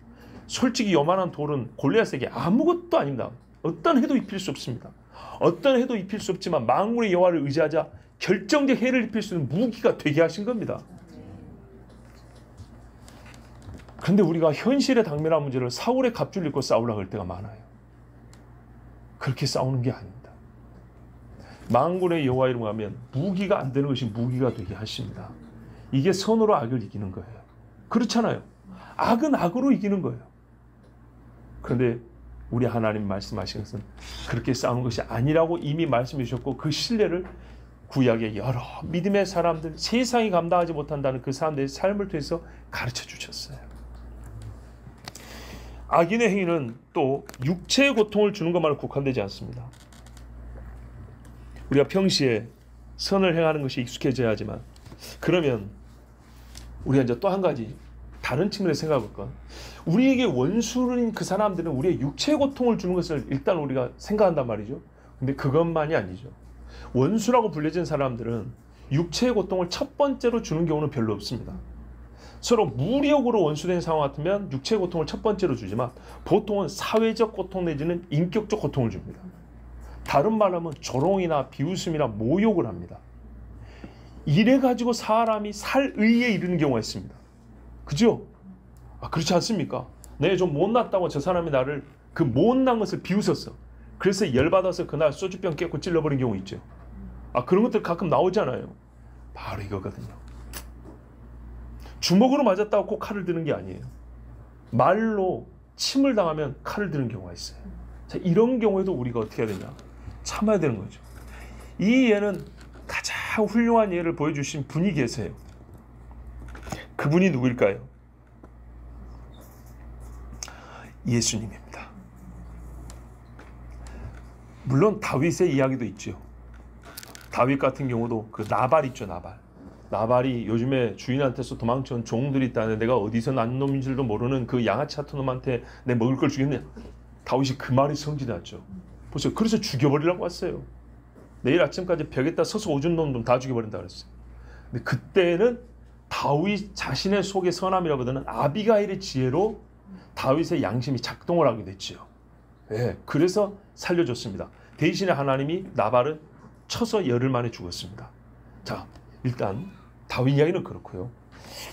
솔직히 요만한 돌은 골리앗에게 아무것도 아닙니다. 어떤 해도 입힐 수 없습니다. 어떤 해도 입힐 수 없지만 만군의 여호와를 의지하자 결정적 해를 입힐 수 있는 무기가 되게 하신 겁니다. 그런데 우리가 현실에 당면한 문제를 사울의 갑주를 입고 싸우려고 할 때가 많아요. 그렇게 싸우는 게 아닙니다. 만군의 여호와 이름을 하면 무기가 안 되는 것이 무기가 되게 하십니다. 이게 선으로 악을 이기는 거예요. 그렇잖아요. 악은 악으로 이기는 거예요. 그런데 우리 하나님 말씀하신 것은 그렇게 싸우는 것이 아니라고 이미 말씀해 주셨고 그 신뢰를 구약의 여러 믿음의 사람들, 세상이 감당하지 못한다는 그 사람들의 삶을 통해서 가르쳐 주셨어요. 악인의 행위는 또 육체의 고통을 주는 것만으로 국한되지 않습니다. 우리가 평시에 선을 행하는 것이 익숙해져야 하지만 그러면 우리가 이제 또 한 가지 다른 측면에서 생각해 볼까? 우리에게 원수인 그 사람들은 우리의 육체의 고통을 주는 것을 일단 우리가 생각한단 말이죠. 근데 그것만이 아니죠. 원수라고 불려진 사람들은 육체의 고통을 첫 번째로 주는 경우는 별로 없습니다. 서로 무력으로 원수된 상황 같으면 육체의 고통을 첫 번째로 주지만 보통은 사회적 고통 내지는 인격적 고통을 줍니다. 다른 말로 하면 조롱이나 비웃음이나 모욕을 합니다. 이래 가지고 사람이 살 의에 이르는 경우가 있습니다. 그죠? 그렇지 않습니까? 내가 좀 못났다고 저 사람이 나를 그 못난 것을 비웃었어. 그래서 열받아서 그날 소주병 깨고 찔러버린 경우 있죠. 그런 것들 가끔 나오잖아요. 바로 이거거든요. 주먹으로 맞았다고 꼭 칼을 드는 게 아니에요. 말로 침을 당하면 칼을 드는 경우가 있어요. 자, 이런 경우에도 우리가 어떻게 해야 되냐? 참아야 되는 거죠. 이 예는 가장 훌륭한 예를 보여주신 분이 계세요. 그분이 누구일까요? 예수님입니다. 물론 다윗의 이야기도 있죠. 다윗 같은 경우도 그 나발 있죠, 나발. 나발이 요즘에 주인한테서 도망쳐온 종들이 있다는데 내가 어디서 난 놈인 줄도 모르는 그 양아치 같은 놈한테 내 먹을 걸 주겠냐. 다윗이 그 말이 성질났죠. 보세요. 그래서 죽여버리라고 했어요. 내일 아침까지 벽에다 서서 오줌 놓은 놈 다 죽여버린다 그랬어요. 근데 그때는 다윗 자신의 속의 선함이라보다는 아비가일의 지혜로 다윗의 양심이 작동을 하게 됐죠. 네, 그래서 살려줬습니다. 대신에 하나님이 나발은 쳐서 열흘 만에 죽었습니다. 자, 일단 다윗 이야기는 그렇고요.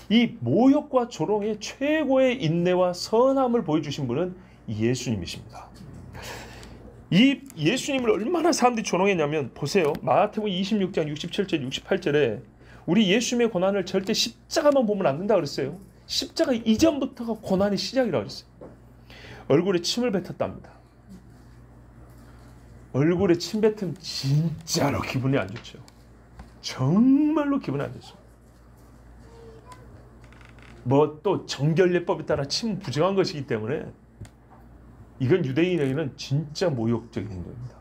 이 모욕과 조롱의 최고의 인내와 선함을 보여주신 분은 예수님이십니다. 이 예수님을 얼마나 사람들이 조롱했냐면 보세요. 마태복음 26장 67절 68절에 우리 예수님의 고난을 절대 십자가만 보면 안 된다 그랬어요. 십자가 이전부터가 고난의 시작이라고 그랬어요. 얼굴에 침을 뱉었답니다. 얼굴에 침 뱉으면 진짜로 기분이 안 좋죠. 정말로 기분이 안 좋죠. 뭐 또 정결례법에 따라 침 부정한 것이기 때문에 이건 유대인에게는 진짜 모욕적인 행동입니다.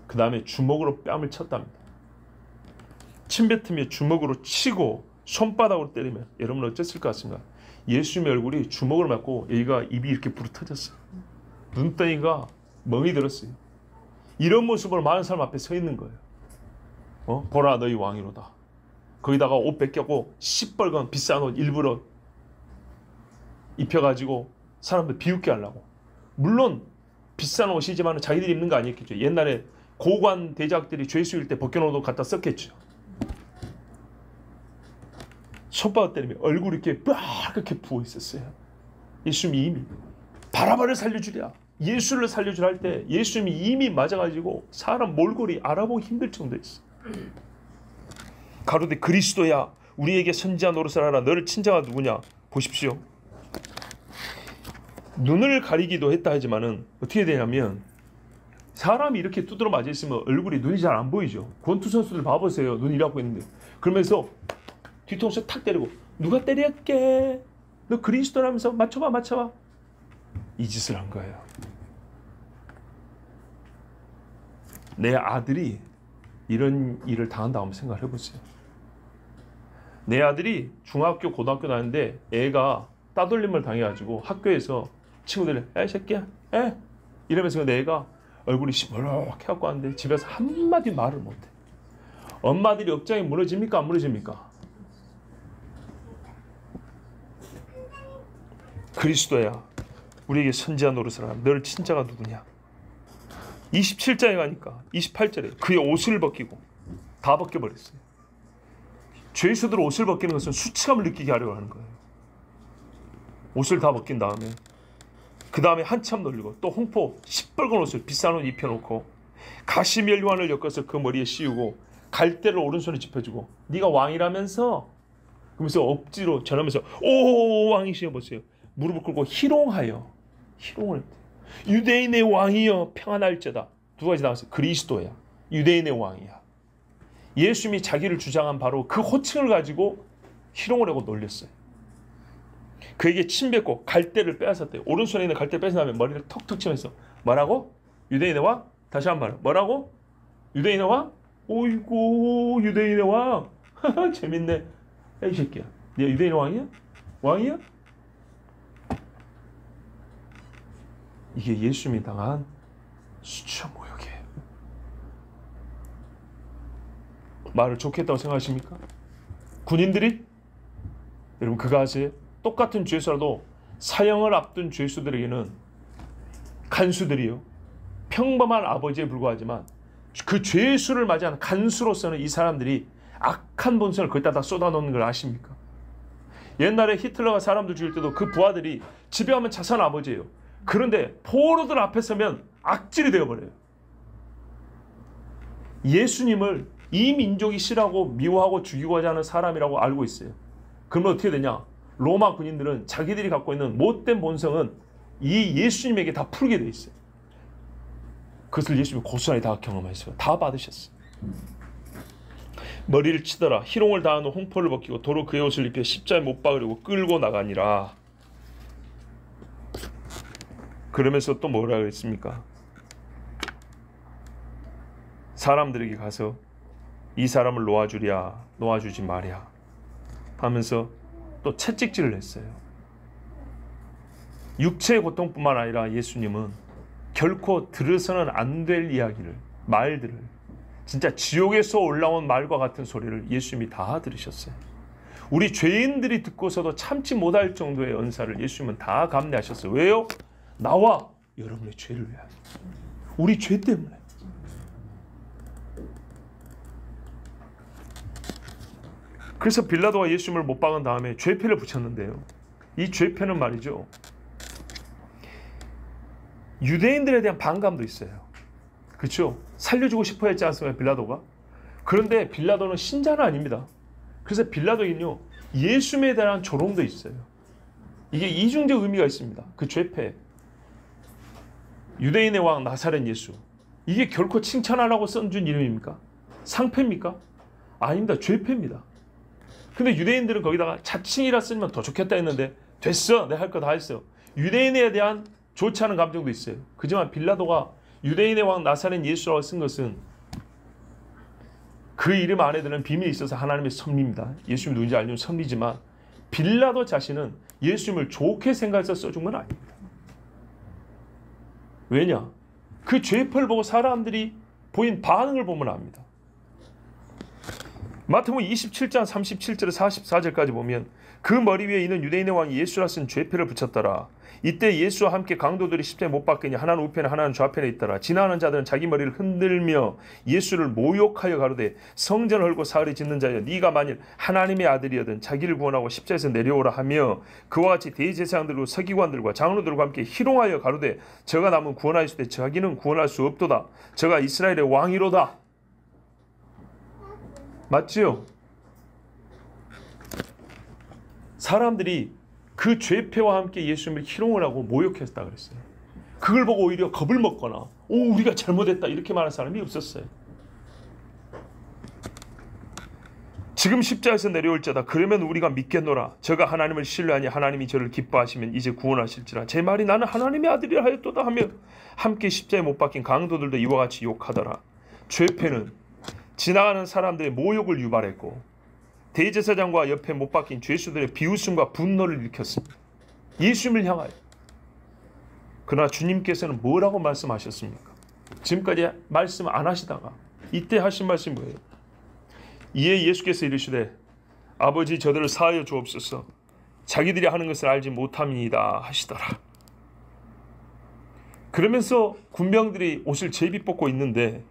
그 다음에 주먹으로 뺨을 쳤답니다. 침 뱉으며 주먹으로 치고 손바닥으로 때리면 여러분 어땠을 것 같습니까? 예수님의 얼굴이 주먹을 맞고 여기가 입이 이렇게 부르터졌어요. 눈덩이가 멍이 들었어요. 이런 모습으로 많은 사람 앞에 서 있는 거예요. 보라 너희 왕이로다. 거기다가 옷 벗겼고 시뻘건 비싼 옷 일부러 입혀가지고 사람들 비웃게 하려고. 물론 비싼 옷이지만 자기들이 입는 거 아니었겠죠. 옛날에 고관 대작들이 죄수일 때 벗겨놓은 옷 갖다 썼겠죠. 손바닥 때리며 얼굴이 이렇게 빨갛게 부어 있었어요. 예수님이 이미 바라바를 살려주랴, 예수를 살려주라 할 때 예수님이 이미 맞아가지고 사람 몰골이 알아보기 힘들 정도였어요. 가로되 그리스도야 우리에게 선지자 노릇을 하라. 너를 친자가 누구냐. 보십시오. 눈을 가리기도 했다 하지만은 어떻게 되냐면 사람이 이렇게 두드러 맞아 있으면 얼굴이 눈이 잘 안 보이죠. 권투 선수들 봐보세요. 눈 이라고 있는데 그러면서 뒤통수 탁 때리고 누가 때렸게 너 그리스도라면서 맞춰봐 이 짓을 한 거예요. 내 아들이 이런 일을 당한다고 한번 생각을 해보세요. 내 아들이 중학교 고등학교 다니는데 애가 따돌림을 당해가지고 학교에서 친구들이 에이 새끼야 에 이러면서 내 애가 얼굴이 시뻘겋게 해갖고 왔는데 집에서 한마디 말을 못해. 엄마들이 업장이 무너집니까 안 무너집니까? 그리스도야 우리에게 선지자 노릇을 하라. 너를 친자가 누구냐. 27장에 가니까 28절에 그의 옷을 벗기고 다 벗겨버렸어요. 죄수들 옷을 벗기는 것은 수치감을 느끼게 하려고 하는 거예요. 옷을 다 벗긴 다음에 그 다음에 한참 놀리고 또 홍포 시뻘건 옷을 비싼 옷 입혀놓고 가시면류관을 엮어서 그 머리에 씌우고 갈대를 오른손에 짚어주고 네가 왕이라면서 그러면서 억지로 전하면서 오 왕이시여 보세요. 무릎을 꿇고 희롱을 했대요. 유대인의 왕이여 평안할지어다. 두 가지 나왔어요. 그리스도야 유대인의 왕이야. 예수님이 자기를 주장한 바로 그 호칭을 가지고 희롱을 하고 놀렸어요. 그에게 침 뱉고 갈대를 빼앗았대요. 오른손에 있는 갈대를 뺏은 다음에 머리를 턱턱 치면서 뭐라고? 유대인의 왕? 다시 한 번 뭐라고? 유대인의 왕? 오이고 유대인의 왕. 재밌네. 이 새끼야 네가 유대인의 왕이야? 왕이야? 이게 예수님이 당한 수치와 모욕이에요. 말을 좋게 했다고 생각하십니까? 군인들이? 여러분 그거 아세요? 똑같은 죄수라도 사형을 앞둔 죄수들에게는 간수들이요 평범한 아버지에 불과하지만 그 죄수를 맞이한 간수로서는 이 사람들이 악한 본성을 거기다 다 쏟아놓는 걸 아십니까? 옛날에 히틀러가 사람들 죽일 때도 그 부하들이 집에 가면 자선 아버지예요. 그런데 포로들 앞에 서면 악질이 되어버려요. 예수님을 이 민족이 싫어하고 미워하고 죽이고자 하는 사람이라고 알고 있어요. 그러면 어떻게 되냐? 로마 군인들은 자기들이 갖고 있는 못된 본성은 이 예수님에게 다 풀게 돼 있어요. 그것을 예수님이 고스란히 다 경험했어요. 다 받으셨어요. 머리를 치더라. 희롱을 다한 후 홍포를 벗기고 도로 그의 옷을 입혀 십자가에 못 박으려고 끌고 나가니라. 그러면서 또 뭐라 그랬습니까? 사람들에게 가서 이 사람을 놓아주랴 놓아주지 말랴 하면서 또 채찍질을 했어요. 육체의 고통뿐만 아니라 예수님은 결코 들어서는 안 될 이야기를 말들을 진짜 지옥에서 올라온 말과 같은 소리를 예수님이 다 들으셨어요. 우리 죄인들이 듣고서도 참지 못할 정도의 은사를 예수님은 다 감내하셨어요. 왜요? 나와 여러분의 죄를 위하여. 우리 죄 때문에. 그래서 빌라도가 예수님을 못 박은 다음에 죄패를 붙였는데요. 이 죄패는 말이죠. 유대인들에 대한 반감도 있어요. 그렇죠? 살려주고 싶어 했지 않습니까? 빌라도가. 그런데 빌라도는 신자는 아닙니다. 그래서 빌라도에는요. 예수님에 대한 조롱도 있어요. 이게 이중적 의미가 있습니다. 그 죄패. 유대인의 왕 나사렛 예수. 이게 결코 칭찬하라고 써준 이름입니까? 상패입니까? 아닙니다. 죄패입니다. 근데 유대인들은 거기다가 자칭이라 쓰면 더 좋겠다 했는데 됐어. 내가 할 거 다 했어요. 유대인에 대한 좋지 않은 감정도 있어요. 그지만 빌라도가 유대인의 왕 나사렛 예수라고 쓴 것은 그 이름 안에 드는 비밀이 있어서 하나님의 섭리입니다. 예수님이 누군지 알려면 섭리지만 빌라도 자신은 예수님을 좋게 생각해서 써준 건 아닙니다. 왜냐? 그 죄패를 보고 사람들이 보인 반응을 보면 압니다. 마태복음 27장 37절에서 44절까지 보면 그 머리 위에 있는 유대인의 왕이 예수라 쓴 죄패를 붙였더라. 이때 예수와 함께 강도들이 십자가에 못 박히니 하나는 우편에 하나는 좌편에 있더라. 지나가는 자들은 자기 머리를 흔들며 예수를 모욕하여 가로되 성전을 헐고 사흘에 짓는 자여 네가 만일 하나님의 아들이여든 자기를 구원하고 십자가에서 내려오라 하며 그와 같이 대제사장들과 서기관들과 장로들과 함께 희롱하여 가로되 저가 남은 구원하였으되 자기는 구원할 수 없도다. 저가 이스라엘의 왕이로다. 맞지요? 사람들이 그 죄패와 함께 예수님을 희롱을 하고 모욕했다 그랬어요. 그걸 보고 오히려 겁을 먹거나 우리가 잘못했다 이렇게 말하는 사람이 없었어요. 지금 십자가에서 내려올 자다. 그러면 우리가 믿겠노라. 저가 하나님을 신뢰하니 하나님이 저를 기뻐하시면 이제 구원하실지라. 제 말이 나는 하나님의 아들이라 하였도다 하며 함께 십자가에 못 박힌 강도들도 이와 같이 욕하더라. 죄패는 지나가는 사람들의 모욕을 유발했고 대제사장과 옆에 못 박힌 죄수들의 비웃음과 분노를 일으켰습니다. 예수님을 향하여. 그러나 주님께서는 뭐라고 말씀하셨습니까? 지금까지 말씀 안 하시다가 이때 하신 말씀이 뭐예요? 이에 예수께서 이르시되 아버지 저들을 사하여 주옵소서. 자기들이 하는 것을 알지 못함이니이다 하시더라. 그러면서 군병들이 옷을 제비 뽑고 있는데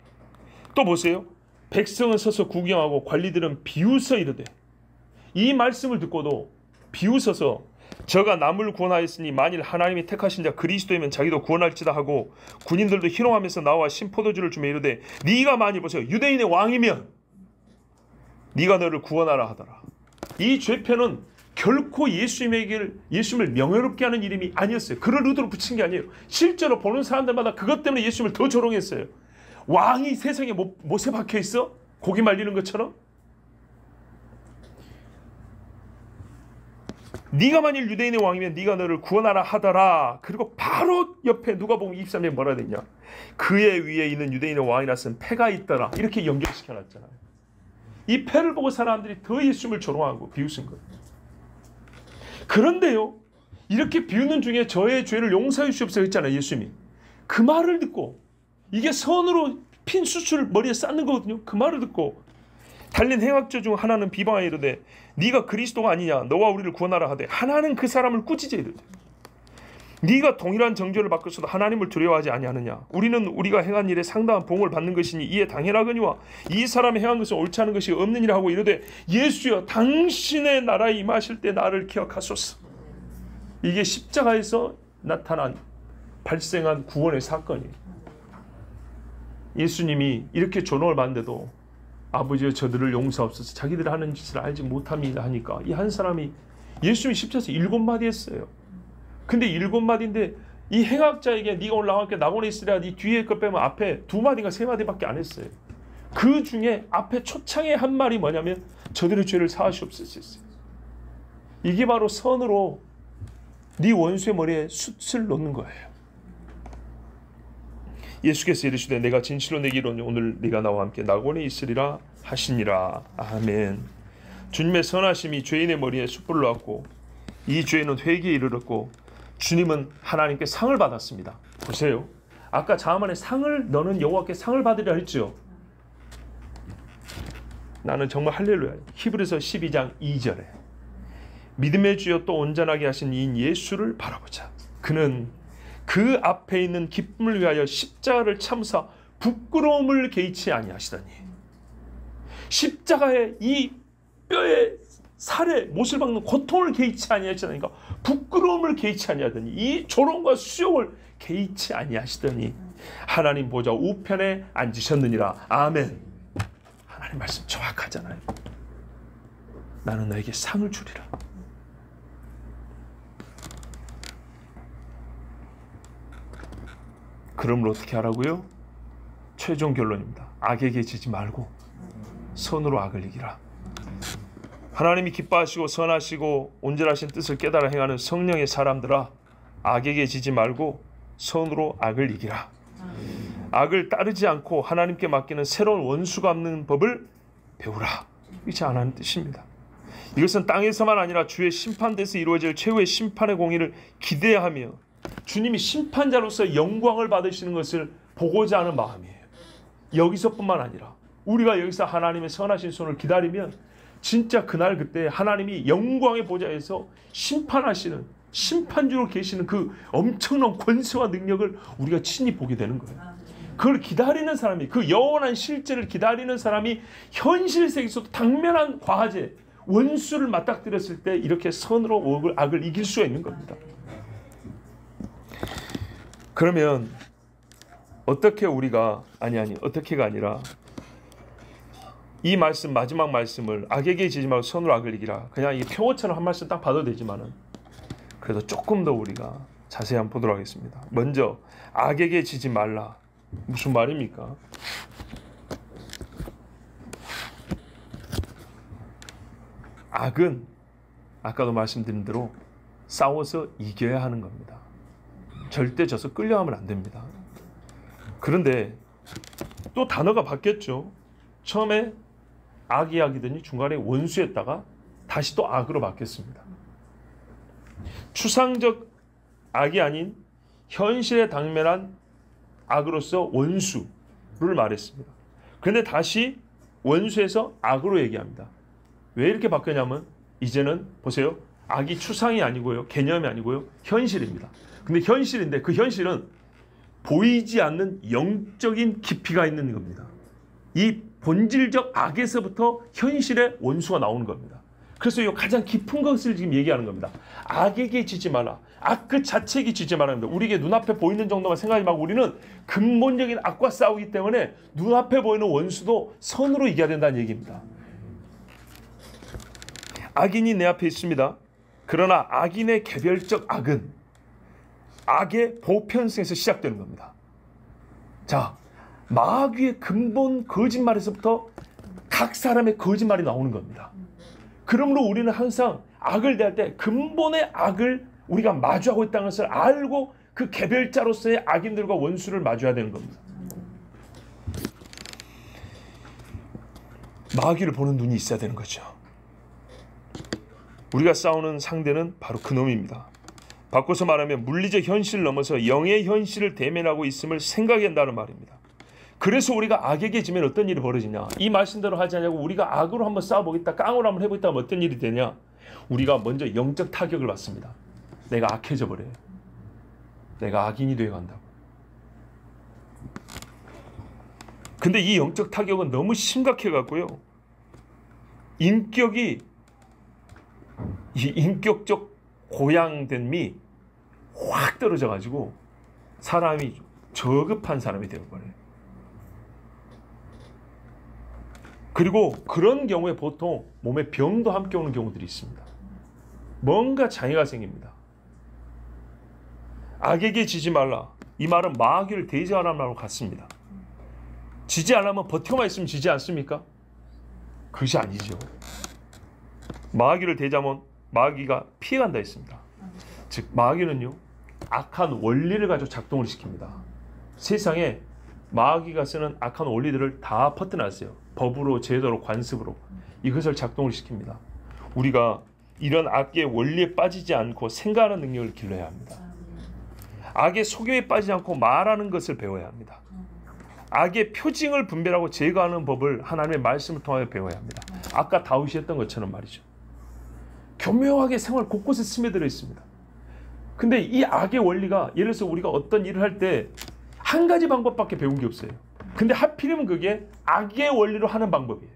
또 보세요. 백성은 서서 구경하고 관리들은 비웃어 이르되 이 말씀을 듣고도 비웃어서 저가 남을 구원하였으니 만일 하나님이 택하신 자 그리스도이면 자기도 구원할지다 하고 군인들도 희롱하면서 나와 신포도주를 주며 이르되 네가 만일 보세요. 유대인의 왕이면 네가 너를 구원하라 하더라. 이 죄패는 결코 예수님을 명예롭게 하는 이름이 아니었어요. 그럴 의도로 붙인 게 아니에요. 실제로 보는 사람들마다 그것 때문에 예수님을 더 조롱했어요. 왕이 세상에 못에 박혀 있어? 고기 말리는 것처럼? 네가 만일 유대인의 왕이면 네가 너를 구원하라 하더라. 그리고 바로 옆에 누가복음 23장에 뭐라 되냐? 그의 위에 있는 유대인의 왕이라 쓴 패가 있더라. 이렇게 연결시켜놨잖아요. 이 패를 보고 사람들이 더 예수님을 조롱하고 비웃은 거예요. 그런데요, 이렇게 비웃는 중에 저의 죄를 용서해 주시옵소서 했잖아요. 예수님이. 그 말을 듣고 이게 선으로 핀 수술 머리에 쌓는 거거든요. 그 말을 듣고 달린 행악자 중 하나는 비방하여 이르되 네가 그리스도가 아니냐 너와 우리를 구원하라 하되 하나는 그 사람을 꾸짖어 이르되 네가 동일한 정죄를 받고서도 하나님을 두려워하지 아니하느냐 우리는 우리가 행한 일에 상당한 봉을 받는 것이니 이에 당연하거니와 이 사람이 행한 것은 옳지 않은 것이 없느니라 하고 이르되 예수여 당신의 나라에 임하실 때 나를 기억하소서. 이게 십자가에서 나타난 발생한 구원의 사건이에요. 예수님이 이렇게 조롱을 받는데도 아버지여 저들을 용서하옵소서 자기들이 하는 짓을 알지 못함이다 하니까 이 한 사람이 예수님이 십자가에서 7마디 했어요. 근데 7마디인데 이 행악자에게 네가 오늘 나와 함께 낙원에 있으랴 네 뒤에 것 빼면 앞에 2마디가 3마디밖에 안 했어요. 그 중에 앞에 초창에 한 말이 뭐냐면 저들의 죄를 사하시옵소서 했어요. 이게 바로 선으로 네 원수의 머리에 숯을 놓는 거예요. 예수께서 이르시되 내가 진실로 내게 이르노니 오늘 네가 나와 함께 낙원에 있으리라 하시니라. 아멘. 주님의 선하심이 죄인의 머리에 숯불을 놓았고 이 죄인은 회개에 이르렀고 주님은 하나님께 상을 받았습니다. 보세요. 아까 자만에 상을 너는 여호와께 상을 받으리라 했죠. 나는 정말 할렐루야. 히브리서 12장 2절에 믿음의 주여 또 온전하게 하신 이인 예수를 바라보자. 그는 그 앞에 있는 기쁨을 위하여 십자가를 참사 부끄러움을 개의치 아니하시더니 십자가에 이 뼈에 살에 못을 박는 고통을 개의치 아니하시다니까 부끄러움을 개의치 아니하더니 이 조롱과 수욕을 개의치 아니하시더니 하나님 보좌 우편에 앉으셨느니라. 아멘. 하나님 말씀 정확하잖아요. 나는 너에게 상을 주리라. 그러므로 어떻게 하라고요? 최종 결론입니다. 악에게 지지 말고 선으로 악을 이기라. 하나님이 기뻐하시고 선하시고 온전하신 뜻을 깨달아 행하는 성령의 사람들아, 악에게 지지 말고 선으로 악을 이기라. 악을 따르지 않고 하나님께 맡기는 새로운 원수가 없는 법을 배우라. 이것이 하나님 뜻입니다. 이것은 땅에서만 아니라 주의 심판대에서 이루어질 최후의 심판의 공의를 기대하며 주님이 심판자로서 영광을 받으시는 것을 보고자 하는 마음이에요. 여기서뿐만 아니라 우리가 여기서 하나님의 선하신 손을 기다리면 진짜 그날 그때 하나님이 영광의 보좌에서 심판하시는, 심판주로 계시는 그 엄청난 권세와 능력을 우리가 친히 보게 되는 거예요. 그걸 기다리는 사람이, 그 영원한 실제를 기다리는 사람이 현실 세계에서도 당면한 과제, 원수를 맞닥뜨렸을 때 이렇게 선으로 악을 이길 수가 있는 겁니다. 그러면 어떻게 우리가 어떻게가 아니라 이 말씀, 마지막 말씀을 악에게 지지 말고 선으로 악을 이기라, 그냥 이 표어처럼 한 말씀 딱 봐도 되지만은 그래도 조금 더 우리가 자세히 한번 보도록 하겠습니다. 먼저 악에게 지지 말라. 무슨 말입니까? 악은 아까도 말씀드린 대로 싸워서 이겨야 하는 겁니다. 절대 져서 끌려가면 안 됩니다. 그런데 또 단어가 바뀌었죠. 처음에 악이 악이더니 중간에 원수였다가 다시 또 악으로 바뀌었습니다. 추상적 악이 아닌 현실에 당면한 악으로서 원수를 말했습니다. 그런데 다시 원수에서 악으로 얘기합니다. 왜 이렇게 바뀌었냐면 이제는 보세요. 악이 추상이 아니고요, 개념이 아니고요, 현실입니다. 근데 현실인데 그 현실은 보이지 않는 영적인 깊이가 있는 겁니다. 이 본질적 악에서부터 현실의 원수가 나오는 겁니다. 그래서 이 가장 깊은 것을 지금 얘기하는 겁니다. 악에게 지지 마라. 악 그 자체에게 지지 말라는 겁니다. 우리에게 눈앞에 보이는 정도만 생각하지 말고 우리는 근본적인 악과 싸우기 때문에 눈앞에 보이는 원수도 선으로 이겨야 된다는 얘기입니다. 악인이 내 앞에 있습니다. 그러나 악인의 개별적 악은 악의 보편성에서 시작되는 겁니다. 자, 마귀의 근본 거짓말에서부터 각 사람의 거짓말이 나오는 겁니다. 그러므로 우리는 항상 악을 대할 때 근본의 악을 우리가 마주하고 있다는 것을 알고 그 개별자로서의 악인들과 원수를 마주해야 되는 겁니다. 마귀를 보는 눈이 있어야 되는 거죠. 우리가 싸우는 상대는 바로 그놈입니다. 바꿔서 말하면 물리적 현실을 넘어서 영의 현실을 대면하고 있음을 생각해야 한다는 말입니다. 그래서 우리가 악에게 지면 어떤 일이 벌어지냐, 이 말씀대로 하지 않냐고 우리가 악으로 한번 싸워보겠다, 깡으로 한번 해보겠다 하면 어떤 일이 되냐, 우리가 먼저 영적 타격을 받습니다. 내가 악해져 버려요. 내가 악인이 되어간다고. 근데 이 영적 타격은 너무 심각해갖고요, 이 인격적 고양됨이 확 떨어져가지고 사람이 저급한 사람이 되어버려요. 그리고 그런 경우에 보통 몸에 병도 함께 오는 경우들이 있습니다. 뭔가 장애가 생깁니다. 악에게 지지 말라. 이 말은 마귀를 대적하라는 말과 같습니다. 지지 않으면 버티고만 있으면 지지 않습니까? 그것이 아니죠. 마귀를 대자면 마귀가 피해간다 했습니다. 즉 마귀는요, 악한 원리를 가지고 작동을 시킵니다. 세상에 마귀가 쓰는 악한 원리들을 다 퍼뜨렸어요. 법으로, 제도로, 관습으로 이것을 작동을 시킵니다. 우리가 이런 악의 원리에 빠지지 않고 생각하는 능력을 길러야 합니다. 악의 속여에 빠지지 않고 말하는 것을 배워야 합니다. 악의 표징을 분별하고 제거하는 법을 하나님의 말씀을 통하여 배워야 합니다. 아까 다윗이 했던 것처럼 말이죠. 교묘하게 생활 곳곳에 스며들어 있습니다. 근데 이 악의 원리가, 예를 들어서 우리가 어떤 일을 할 때 한 가지 방법밖에 배운 게 없어요. 근데 하필이면 그게 악의 원리로 하는 방법이에요.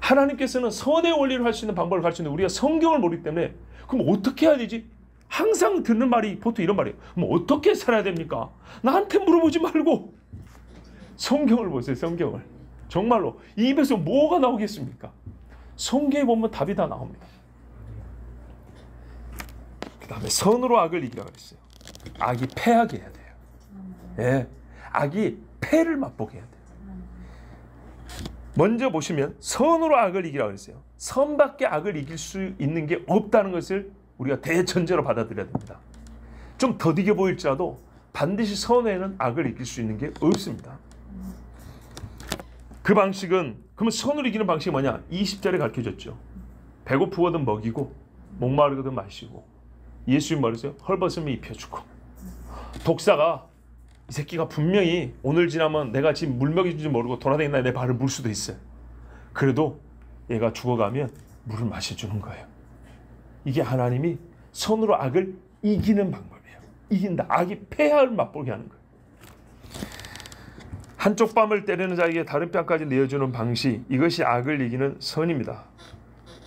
하나님께서는 선의 원리로 할 수 있는 방법을 가르치는데 우리가 성경을 모르기 때문에 그럼 어떻게 해야 되지? 항상 듣는 말이 보통 이런 말이에요. 그럼 어떻게 살아야 됩니까? 나한테 물어보지 말고 성경을 보세요. 성경을. 정말로 이 입에서 뭐가 나오겠습니까? 성경에 보면 답이 다 나옵니다. 그 다음에 선으로 악을 이기라 그랬어요. 악이 패하게 해야 돼요. 예, 악이 패를 맛보게 해야 돼요. 먼저 보시면 선으로 악을 이기라고 그랬어요. 선밖에 악을 이길 수 있는 게 없다는 것을 우리가 대전제로 받아들여야 됩니다. 좀 더디게 보일지라도 반드시 선에는 악을 이길 수 있는 게 없습니다. 그 방식은, 그러면 선으로 이기는 방식이 뭐냐? 20절에 가르쳐줬죠. 배고프거든 먹이고 목마르거든 마시고, 예수님 말했어요. 헐벗으면 입혀주고. 독사가 이 새끼가 분명히 오늘 지나면 내가 지금 물 먹이는지 모르고 돌아다니나 내 발을 물 수도 있어요. 그래도 얘가 죽어가면 물을 마셔주는 거예요. 이게 하나님이 선으로 악을 이기는 방법이에요. 이긴다. 악이 폐하를 맛보게 하는 거예요. 한쪽 뺨을 때리는 자에게 다른 뺨까지 내어주는 방식, 이것이 악을 이기는 선입니다.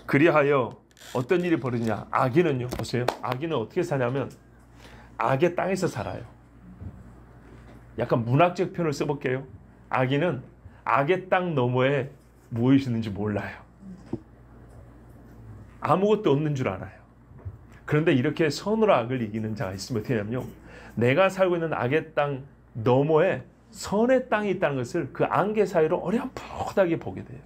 그리하여 어떤 일이 벌어지냐? 악인은요, 보세요. 악인은 어떻게 사냐면 악의 땅에서 살아요. 약간 문학적 표현을 써볼게요. 악인은 악의 땅 너머에 무엇이 있는지 몰라요. 아무것도 없는 줄 알아요. 그런데 이렇게 선으로 악을 이기는 자가 있으면 어떻게 하냐면요, 내가 살고 있는 악의 땅 너머에 선의 땅이 있다는 것을 그 안개 사이로 어렴풋하게 보게 돼요.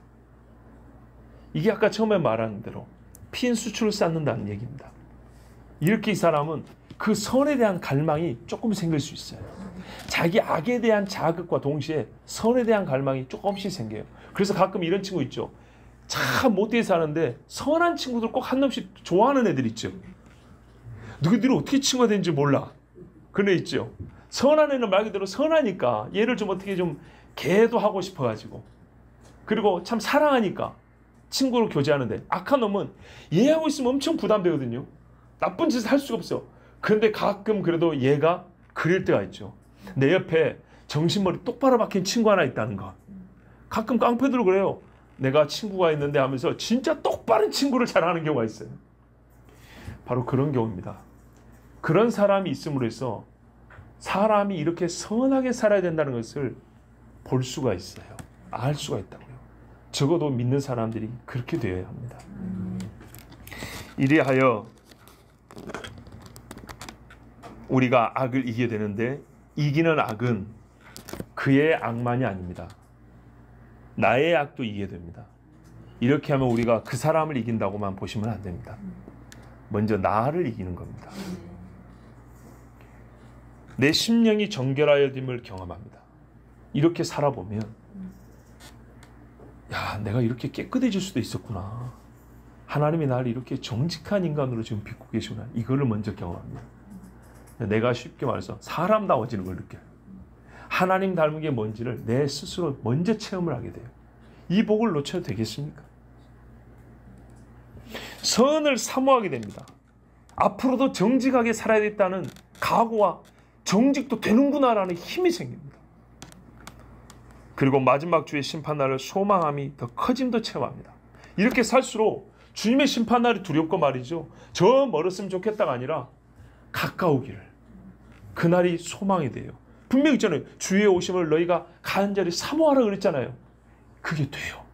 이게 아까 처음에 말한 대로 핀 수출을 쌓는다는 얘기입니다. 이렇게 이 사람은 그 선에 대한 갈망이 조금 생길 수 있어요. 자기 악에 대한 자극과 동시에 선에 대한 갈망이 조금씩 생겨요. 그래서 가끔 이런 친구 있죠. 참 못되게 사는데 선한 친구들 꼭 한 놈씩 좋아하는 애들 있죠. 너희들이 어떻게 친구가 되는지 몰라. 그런 애 있죠. 선한 애는 말 그대로 선하니까 얘를 좀 어떻게 좀 개도 하고 싶어가지고, 그리고 참 사랑하니까 친구로 교제하는데, 악한 놈은 얘하고 있으면 엄청 부담되거든요. 나쁜 짓을 할 수가 없어. 그런데 가끔 그래도 얘가 그럴 때가 있죠. 내 옆에 정신머리 똑바로 박힌 친구 하나 있다는 거. 가끔 깡패들도 그래요. 내가 친구가 있는데 하면서 진짜 똑바른 친구를 잘하는 경우가 있어요. 바로 그런 경우입니다. 그런 사람이 있음으로 해서 사람이 이렇게 선하게 살아야 된다는 것을 볼 수가 있어요. 알 수가 있다고요. 적어도 믿는 사람들이 그렇게 되어야 합니다. 이리하여 우리가 악을 이기게 되는데, 이기는 악은 그의 악만이 아닙니다. 나의 악도 이기게 됩니다. 이렇게 하면 우리가 그 사람을 이긴다고만 보시면 안 됩니다. 먼저 나를 이기는 겁니다. 내 심령이 정결하여짐을 경험합니다. 이렇게 살아보면, 야, 내가 이렇게 깨끗해질 수도 있었구나. 하나님이 나를 이렇게 정직한 인간으로 지금 빚고 계시구나. 이거를 먼저 경험합니다. 내가 쉽게 말해서 사람다워지는 걸 느껴요. 하나님 닮은 게 뭔지를 내 스스로 먼저 체험을 하게 돼요. 이 복을 놓쳐도 되겠습니까? 선을 사모하게 됩니다. 앞으로도 정직하게 살아야 겠다는 각오와 정직도 되는구나라는 힘이 생깁니다. 그리고 마지막 주의 심판날을 소망함이 더 커짐도 체험합니다. 이렇게 살수록 주님의 심판날이 두렵고 말이죠. 저 멀었으면 좋겠다가 아니라 가까우기를, 그날이 소망이 돼요. 분명히 있잖아요. 주의 오심을 너희가 간절히 사모하라 그랬잖아요. 그게 돼요.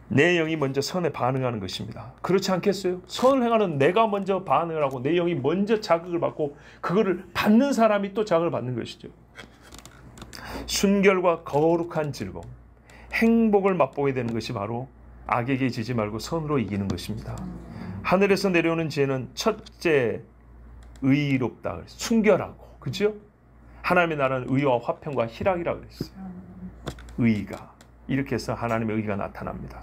내 영이 먼저 선에 반응하는 것입니다. 그렇지 않겠어요? 선을 행하는 내가 먼저 반응을 하고 내 영이 먼저 자극을 받고 그거를 받는 사람이 또 자극을 받는 것이죠. 순결과 거룩한 즐거움, 행복을 맛보게 되는 것이 바로 악에게 지지 말고 선으로 이기는 것입니다. 하늘에서 내려오는 지혜는 첫째 의롭다 그랬어요. 순결하고, 그죠? 하나님의 나라는 의와 화평과 희락이라고 그랬어요. 의가, 이렇게 해서 하나님의 의가 나타납니다.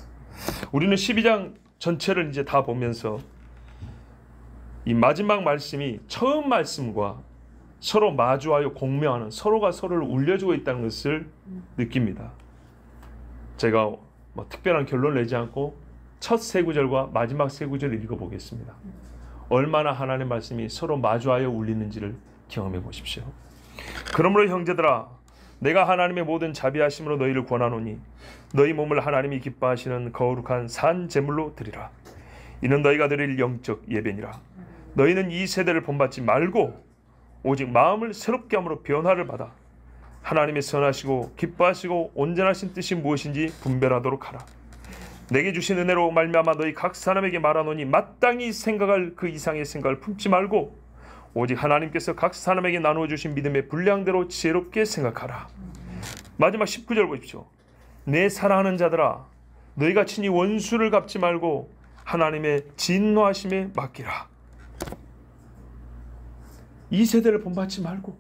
우리는 12장 전체를 이제 다 보면서 이 마지막 말씀이 처음 말씀과 서로 마주하여 공명하는, 서로가 서로를 울려주고 있다는 것을 느낍니다. 제가 뭐 특별한 결론을 내지 않고 첫 세 구절과 마지막 세 구절을 읽어보겠습니다. 얼마나 하나님의 말씀이 서로 마주하여 울리는지를 경험해 보십시오. 그러므로 형제들아, 내가 하나님의 모든 자비하심으로 너희를 권하노니 너희 몸을 하나님이 기뻐하시는 거룩한 산 제물로 드리라. 이는 너희가 드릴 영적 예배니라. 너희는 이 세대를 본받지 말고 오직 마음을 새롭게 함으로 변화를 받아 하나님의 선하시고 기뻐하시고 온전하신 뜻이 무엇인지 분별하도록 하라. 내게 주신 은혜로 말미암아 너희 각 사람에게 말하노니 마땅히 생각할 그 이상의 생각을 품지 말고 오직 하나님께서 각 사람에게 나누어 주신 믿음의 분량대로 지혜롭게 생각하라. 마지막 19절 보십시오. 내 사랑하는 자들아, 너희가 친히 원수를 갚지 말고 하나님의 진노하심에 맡기라. 이 세대를 본받지 말고,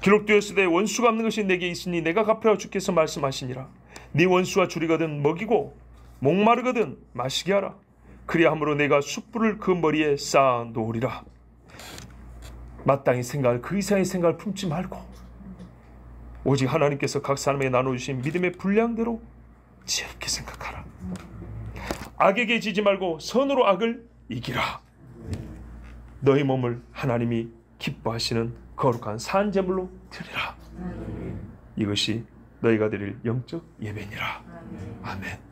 기록되었으되 원수 갚는 것이 내게 있으니 내가 갚으라고 주께서 말씀하시니라. 네 원수가 줄이거든 먹이고 목마르거든 마시게 하라. 그리함으로 내가 숯불을 그 머리에 쌓아 놓으리라. 마땅히 생각할 그 이상의 생각을 품지 말고 오직 하나님께서 각 사람에게 나눠주신 믿음의 분량대로 지혜롭게 생각하라. 악에게 지지 말고 선으로 악을 이기라. 너희 몸을 하나님이 기뻐하시는 거룩한 산제물로 드리라. 이것이 너희가 드릴 영적 예배니라. 아멘.